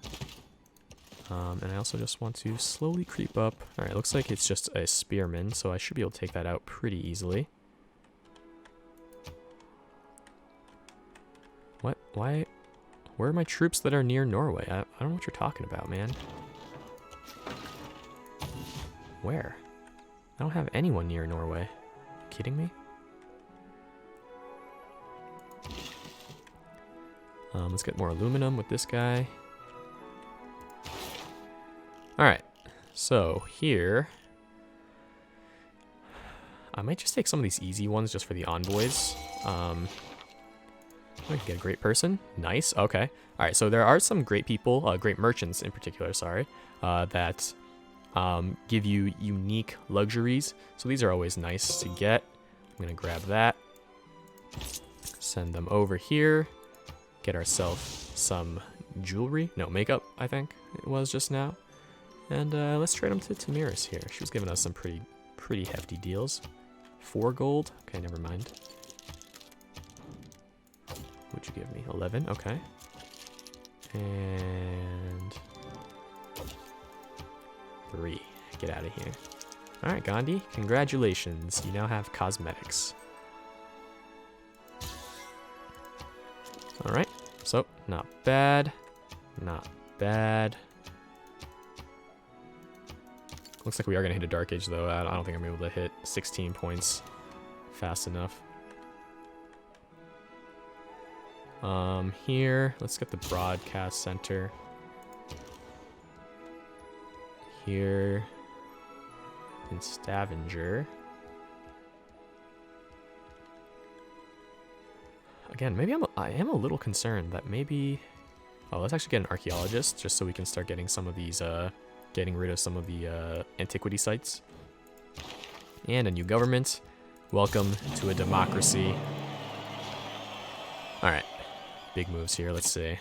And I also just want to slowly creep up. Alright, looks like it's just a spearman, so I should be able to take that out pretty easily. What? Why? Where are my troops that are near Norway? I don't know what you're talking about, man. Where? I don't have anyone near Norway. Are you kidding me? Let's get more aluminum with this guy. Alright, so here... I might just take some of these easy ones just for the envoys. I can get a great person. Nice, okay. Alright, so there are some great people, great merchants in particular, sorry, that give you unique luxuries. So these are always nice to get. I'm going to grab that. Send them over here. Get ourselves some jewelry. No, makeup, I think it was just now. And let's trade them to Tamiris here. She was giving us some pretty hefty deals. 4 gold. Okay, never mind. What'd you give me? 11. Okay. And 3. Get out of here. All right, Gandhi. Congratulations. You now have cosmetics. All right. So not bad. Not bad. Looks like we are going to hit a Dark Age, though. I don't think I'm able to hit 16 points fast enough. Here, let's get the broadcast center. Here in Stavanger. Again, maybe I am a little concerned that maybe... Oh, let's actually get an archaeologist just so we can start getting some of these, getting rid of some of the antiquity sites. And a new government. Welcome to a democracy. Alright. Big moves here, let's see.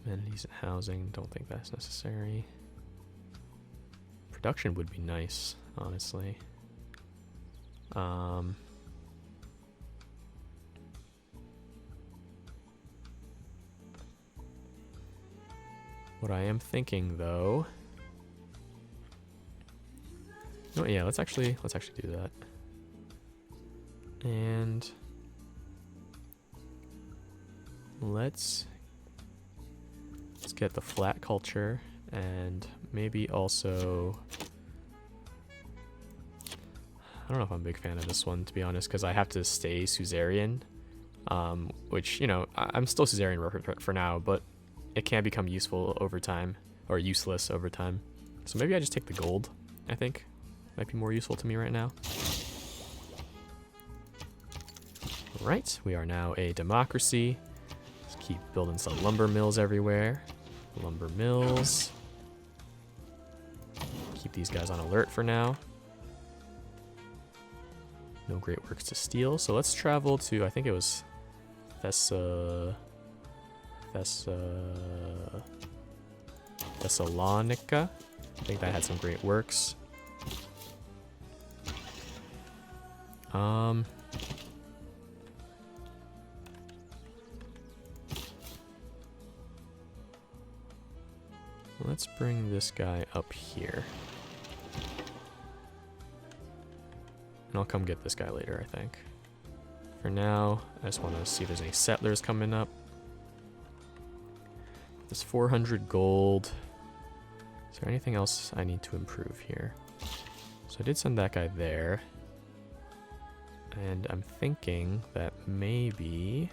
Amenities and housing, don't think that's necessary. Production would be nice, honestly. What I am thinking, though... Oh yeah, let's actually do that. And let's get the flat culture and maybe also... I don't know if I'm a big fan of this one, to be honest, because I have to stay Suzerain, which, you know, I'm still Suzerain for now, but it can become useful over time, or useless over time. So maybe I just take the gold, I think. Might be more useful to me right now. Right, we are now a democracy. Let's keep building some lumber mills everywhere. Lumber mills. Keep these guys on alert for now. No great works to steal. So let's travel to, I think it was Thessalonica. I think that had some great works. Let's bring this guy up here. And I'll come get this guy later, I think. For now, I just want to see if there's any settlers coming up. There's 400 gold. Is there anything else I need to improve here? So I did send that guy there. And I'm thinking that maybe...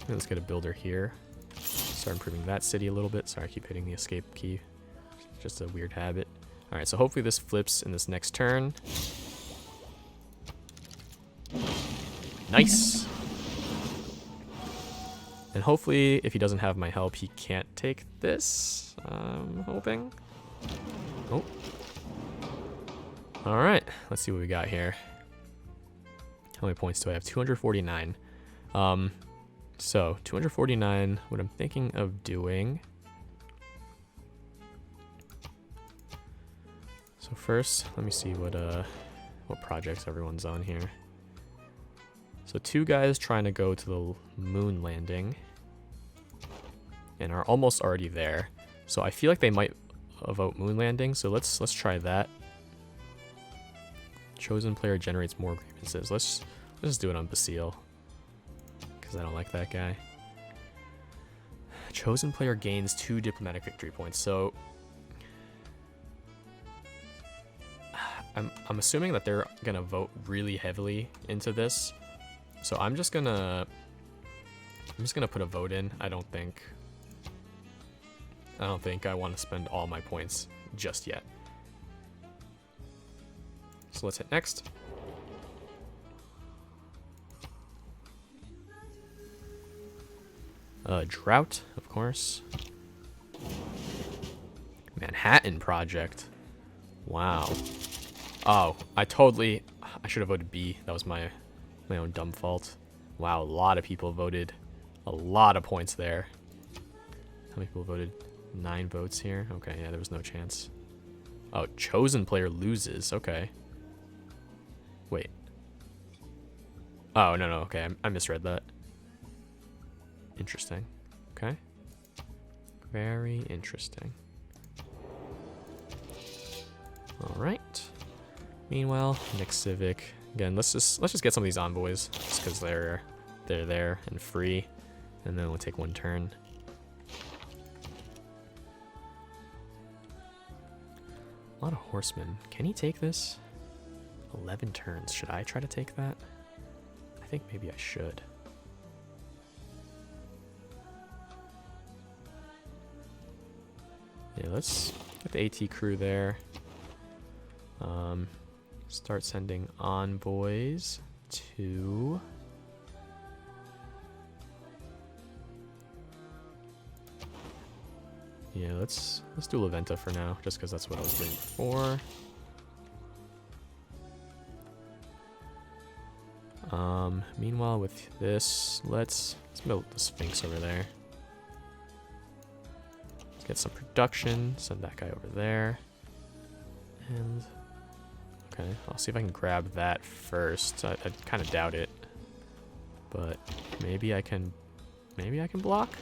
Let's get a builder here. Start improving that city a little bit. Sorry, I keep hitting the escape key. It's just a weird habit. Alright, so hopefully this flips in this next turn. Nice! And hopefully, if he doesn't have my help, he can't take this. I'm hoping. Oh. All right, let's see what we got here. How many points do I have? 249. So 249, what I'm thinking of doing. So first, let me see what projects everyone's on here. So 2 guys trying to go to the moon landing and are almost already there. So I feel like they might vote moon landing, so let's try that. Chosen player generates more grievances. Let's just do it on Basile, because I don't like that guy. Chosen player gains 2 diplomatic victory points. So I'm assuming that they're gonna vote really heavily into this. So I'm just gonna put a vote in. I don't think I want to spend all my points just yet. So let's hit next. Drought, of course. Manhattan Project. Wow. Oh, I should have voted B. That was my own dumb fault. Wow, a lot of people voted. A lot of points there. How many people voted? 9 votes here. Okay, yeah, there was no chance. Oh, chosen player loses. Okay. Wait. Oh, no, okay. I misread that. Interesting. Okay. Very interesting. All right. Meanwhile, next Civic. Again, let's just get some of these envoys, just because they're there and free, and then we'll take 1 turn. A lot of horsemen. Can he take this? 11 turns. Should I try to take that? I think maybe I should. Yeah, let's get the AT crew there. Start sending envoys to... Yeah, let's do La Venta for now, just because that's what I was doing before. Meanwhile, with this, let's build the Sphinx over there. Let's get some production. Send that guy over there. And okay, I'll see if I can grab that first. I kind of doubt it, but maybe I can. Maybe I can block.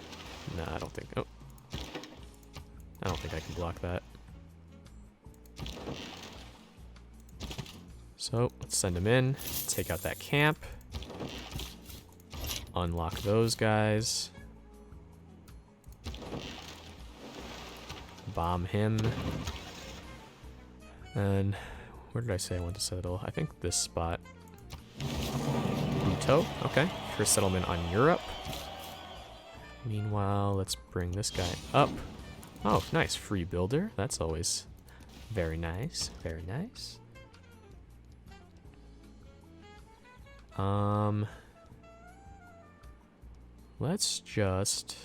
No, I don't think. Oh, I don't think I can block that. So let's send him in. Take out that camp. Unlock those guys. Bomb him. And where did I say I want to settle? I think this spot. Uto. Okay. First settlement on Europe. Meanwhile, let's bring this guy up. Oh, nice. Free builder. That's always very nice. Very nice. Let's just...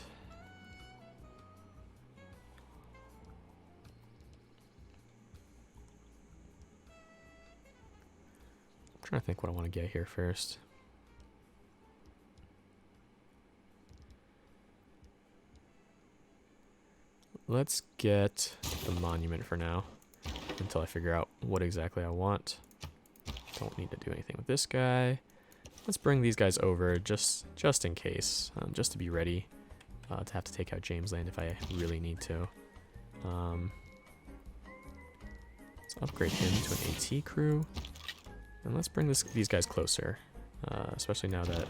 I'm trying to think what I want to get here first. Let's get the monument for now, until I figure out what exactly I want. Don't need to do anything with this guy. Let's bring these guys over just in case, just to be ready to have to take out James Land if I really need to. Let's upgrade him to an AT crew, and let's bring these guys closer, especially now that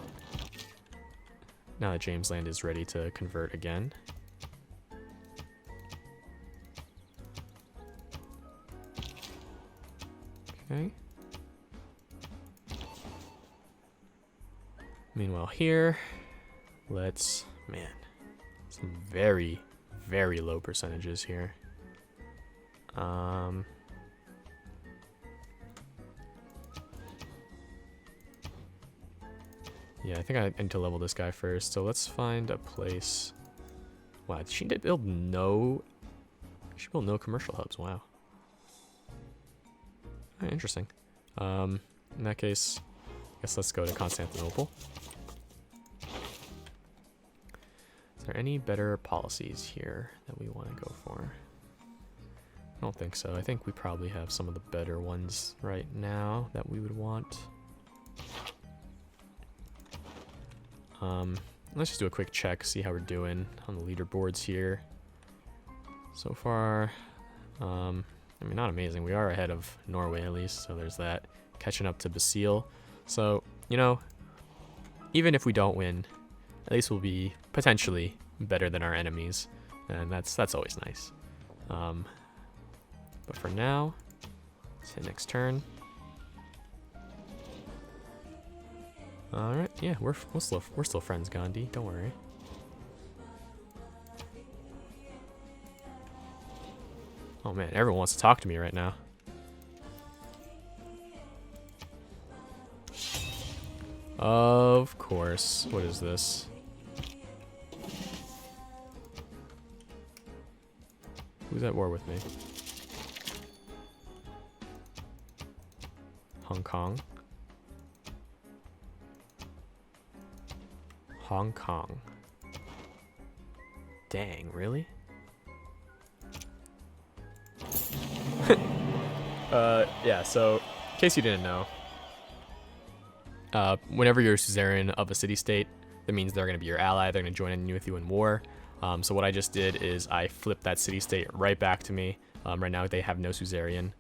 James Land is ready to convert again. Okay. Meanwhile here, let's, man, some very, very low percentages here. Yeah, I think I need to level this guy first, so let's find a place. Wow, she did build no Should build no commercial hubs. Wow. Interesting. In that case, I guess let's go to Constantinople. Is there any better policies here that we want to go for? I don't think so. I think we probably have some of the better ones right now that we would want. Let's just do a quick check, see how we're doing on the leaderboards here. So far, I mean, not amazing. We are ahead of Norway at least, so there's that. Catching up to Basile. So, you know, even if we don't win, at least we'll be potentially better than our enemies, and that's always nice. But for now, let's hit next turn. All right, yeah, we're still friends, Gandhi. Don't worry. Oh man, everyone wants to talk to me right now. Of course. What is this? Who's at war with me? Hong Kong. Hong Kong. Dang, really? Yeah, so, in case you didn't know, whenever you're a suzerain of a city-state, that means they're going to be your ally, they're going to join in with you in war. So what I just did is I flipped that city-state right back to me. Right now they have no suzerain,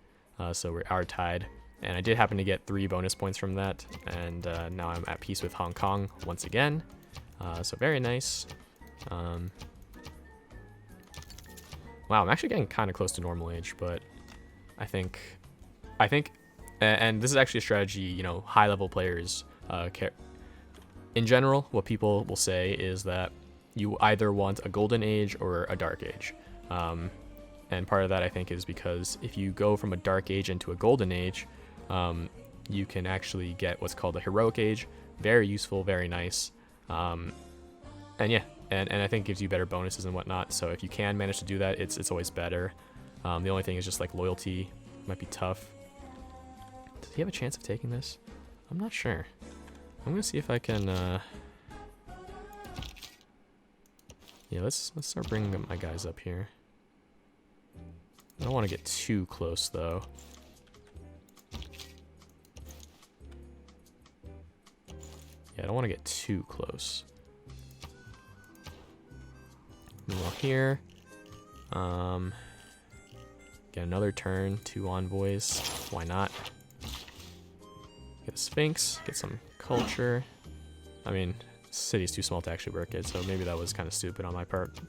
so we are tied. And I did happen to get 3 bonus points from that, and now I'm at peace with Hong Kong once again. So very nice. Wow, I'm actually getting kind of close to normal age, but I think, and this is actually a strategy, you know, high-level players care. In general, what people will say is that you either want a golden age or a dark age. And part of that, I think, is because if you go from a dark age into a golden age, you can actually get what's called a heroic age. Very useful, very nice. And yeah, and I think gives you better bonuses and whatnot. So if you can manage to do that, it's always better. The only thing is just like loyalty might be tough. Does he have a chance of taking this? I'm not sure. I'm gonna see if I can. Yeah, let's start bringing my guys up here. I don't want to get too close though. Yeah, I don't want to get too close. Meanwhile here, get another turn, 2 envoys. Why not? Get a Sphinx, get some culture. I mean, city's too small to actually work it, so maybe that was kind of stupid on my part.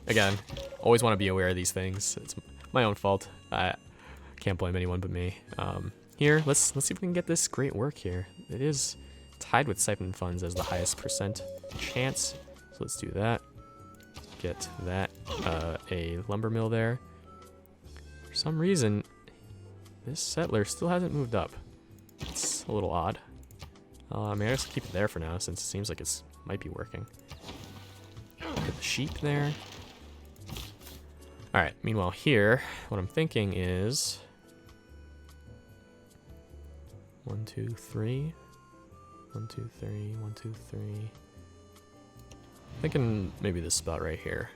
Again, always want to be aware of these things. It's my own fault. I can't blame anyone but me. Here, let's see if we can get this great work here. It is tied with siphon funds as the highest percent chance, so let's do that. Get that a lumber mill there. For some reason, this settler still hasn't moved up. It's a little odd. I mean, I guess keep it there for now since it seems like it's might be working. Get the sheep there. All right. Meanwhile, here, what I'm thinking is 1, 2, 3. 1, 2, 3. 1, 2, 3. Thinking maybe this spot right here.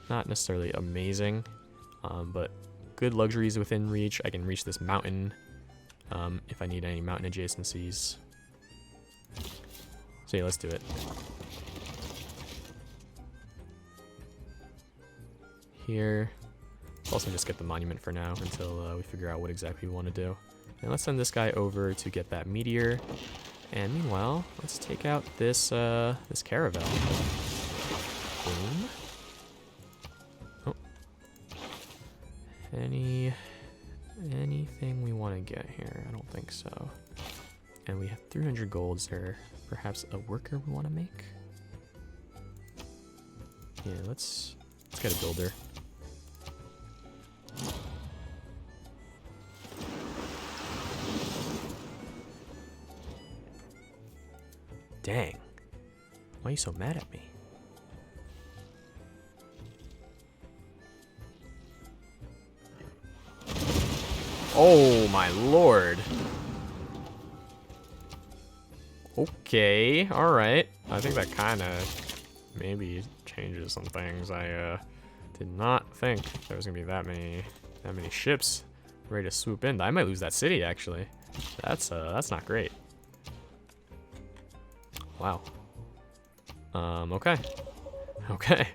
Not necessarily amazing, but good luxuries within reach. I can reach this mountain if I need any mountain adjacencies. So yeah, let's do it. Here. Let's also just get the monument for now until we figure out what exactly we want to do. And let's send this guy over to get that meteor. And meanwhile, let's take out this this caravel. Boom. Oh. Anything we want to get here? I don't think so. And we have 300 gold. Is there perhaps a worker we want to make? Yeah, let's get a builder. Dang. Why are you so mad at me? Oh my lord. Okay, alright. I think that kind of maybe changes some things. I did not think there was gonna be that many ships ready to swoop in. I might lose that city actually. That's not great. Wow. Okay. Okay.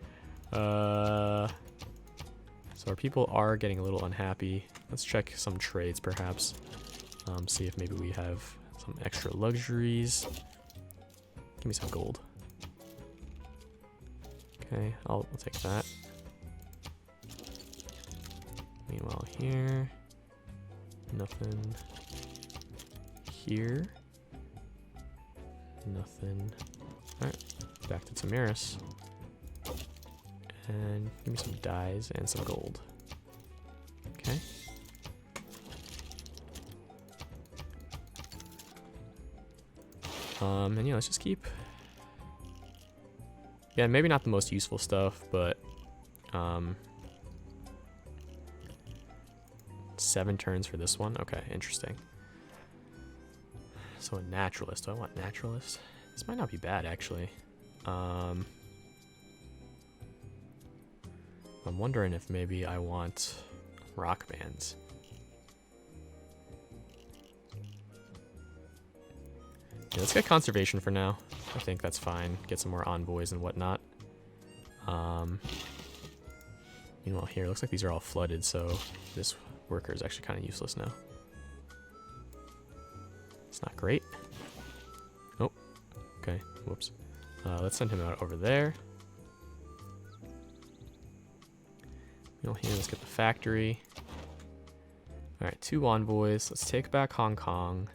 So our people are getting a little unhappy. Let's check some trades perhaps. See if maybe we have some extra luxuries. Give me some gold. Okay, I'll take that. Meanwhile here, nothing. Here, nothing. Alright, back to Tamiris. And give me some dyes and some gold. Okay. And yeah, let's just keep. Yeah, maybe not the most useful stuff, but 7 turns for this one. Okay, interesting. So a naturalist. Do I want naturalist? This might not be bad actually. I'm wondering if maybe I want rock bands. Yeah, let's get conservation for now. I think that's fine. Get some more envoys and whatnot. Meanwhile here, looks like these are all flooded, so this worker is actually kind of useless now. It's not great. Oh, okay, whoops. Let's send him out over there. Meanwhile here, let's get the factory. Alright, 2 envoys. Let's take back Hong Kong.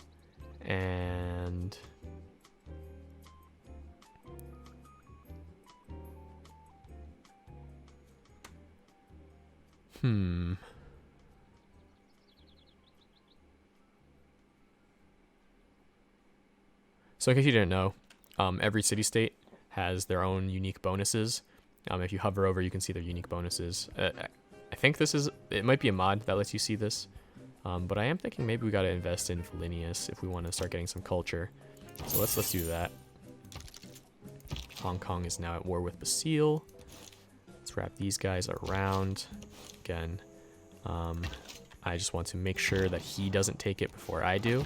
And so in case you didn't know, every city-state has their own unique bonuses. If you hover over, you can see their unique bonuses. I think it might be a mod that lets you see this. But I am thinking maybe we gotta invest in Vilnius if we want to start getting some culture. So let's do that. Hong Kong is now at war with Basile. Let's wrap these guys around. Again, I just want to make sure that he doesn't take it before I do.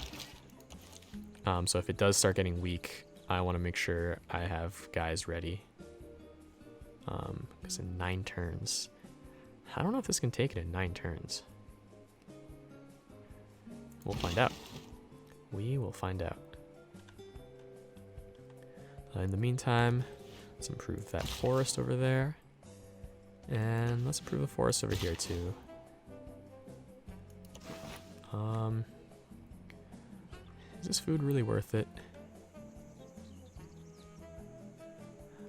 So if it does start getting weak, I want to make sure I have guys ready. Because in 9 turns, I don't know if this can take it in 9 turns. We'll find out. We will find out. In the meantime, let's improve that forest over there. And let's improve the forest over here too. Is this food really worth it?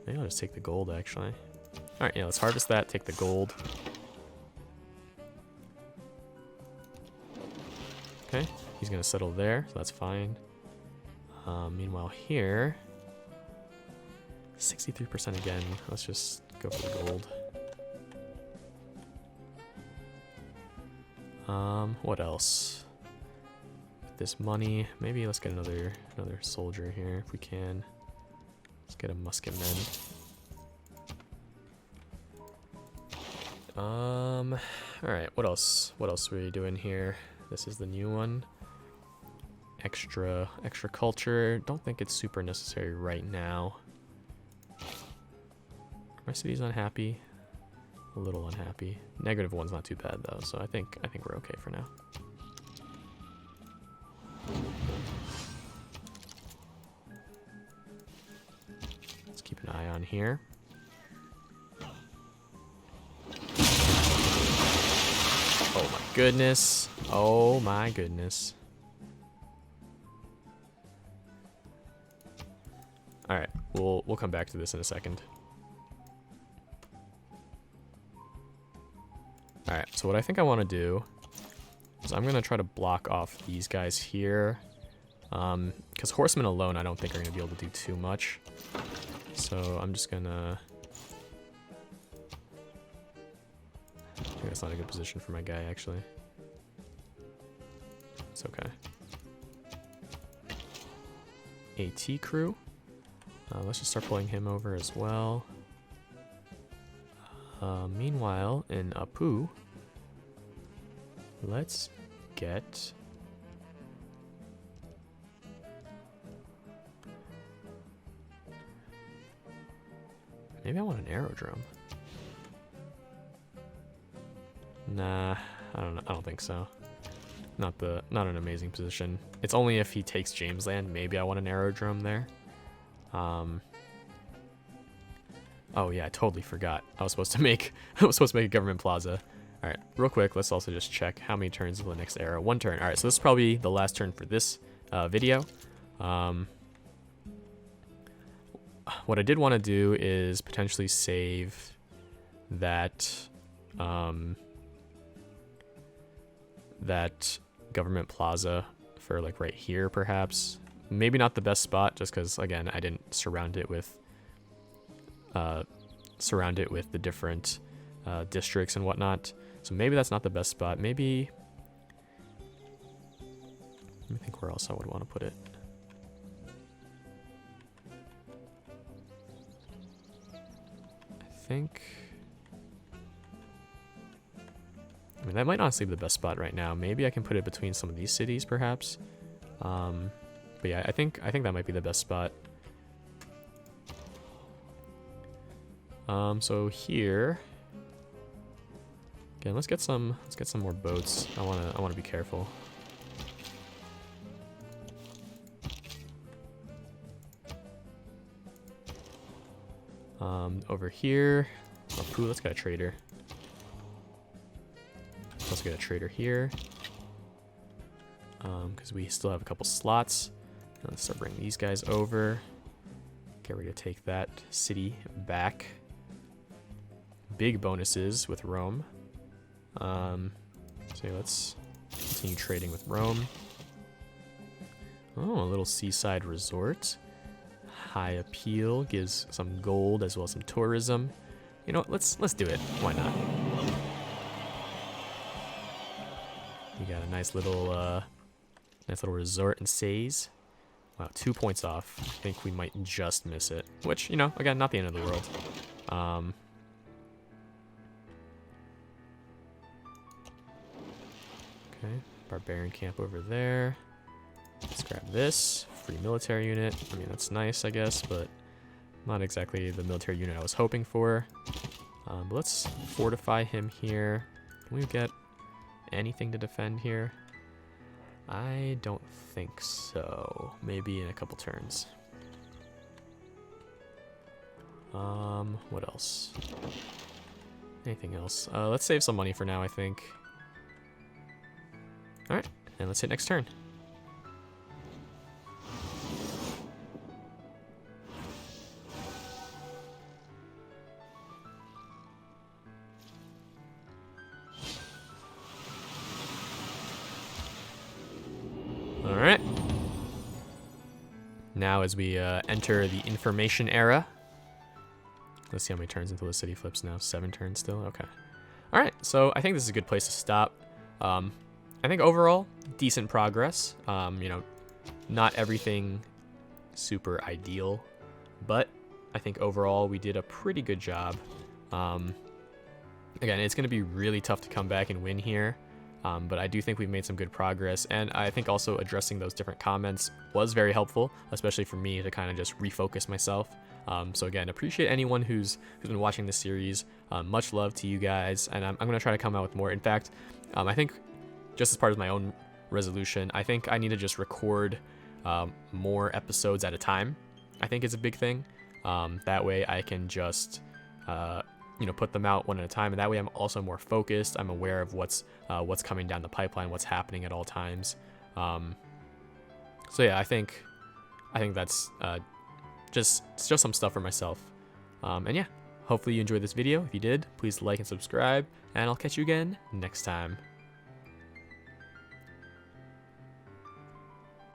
Maybe I'll just take the gold actually. Alright, yeah, let's harvest that, take the gold. Okay, he's gonna settle there, so that's fine. Meanwhile here, 63% again. Let's just go for the gold. What else? This money, maybe let's get another soldier here if we can. Let's get a musketman. Alright, what else? What else are we doing here? This is the new one. Extra culture. Don't think it's super necessary right now. My city's unhappy. A little unhappy. -1's not too bad though, so I think we're okay for now. Let's keep an eye on here. Oh my goodness. Oh my goodness. Alright, we'll come back to this in a second. Alright, so what I think I want to do is I'm going to try to block off these guys here. Because horsemen alone I don't think are going to be able to do too much. So I'm just going to... I think that's not a good position for my guy, actually. It's okay. AT crew. Let's just start pulling him over as well. Meanwhile, in Apu, let's get... Maybe I want an aerodrome. Nah, I don't think so. Not an amazing position. It's only if he takes Jamesland, maybe I want an aerodrome there. Oh yeah, I totally forgot. I was supposed to make a government plaza. All right, real quick, let's also just check how many turns until the next era. 1 turn. All right, so this is probably the last turn for this video. What I did want to do is potentially save that that government plaza for like right here, perhaps. Maybe not the best spot, just because again I didn't surround it with the different districts and whatnot. So maybe that's not the best spot. Maybe, let me think where else I would want to put it. I mean, that might honestly be the best spot right now. Maybe I can put it between some of these cities, perhaps. But yeah, I think that might be the best spot. So here, again, let's get some more boats. I wanna be careful. Over here, let's get a trader. Let's get a trader here. Because we still have a couple slots. Let's start bringing these guys over. Get ready to take that city back. Big bonuses with Rome. So let's continue trading with Rome. Oh, a little seaside resort. High appeal, gives some gold as well as some tourism. You know what, let's do it. Why not? You got a nice little resort in Says. Wow, 2 points off. I think we might just miss it. Which, you know, again, not the end of the world. Okay, barbarian camp over there. Let's grab this. Free military unit. I mean, that's nice, I guess, but not exactly the military unit I was hoping for. But let's fortify him here. Can we get anything to defend here? I don't think so. Maybe in a couple turns. What else? Anything else? Let's save some money for now, I think. Alright, and let's hit next turn. Alright. Now as we enter the information era. Let's see how many turns until the city flips now. 7 turns still? Okay. Alright, so I think this is a good place to stop. I think overall, decent progress. You know, not everything super ideal, but I think overall we did a pretty good job. Again, it's going to be really tough to come back and win here. But I do think we've made some good progress, and I think also addressing those different comments was very helpful, especially for me to kind of just refocus myself. So again, appreciate anyone who's been watching this series. Much love to you guys, and I'm going to try to come out with more. In fact, I think just as part of my own resolution, I think I need to just record more episodes at a time. I think is a big thing. That way I can just you know, put them out one at a time, and that way I'm also more focused. I'm aware of what's coming down the pipeline, what's happening at all times. So yeah, I think that's just some stuff for myself. And yeah, hopefully you enjoyed this video. If you did, please like and subscribe, and I'll catch you again next time.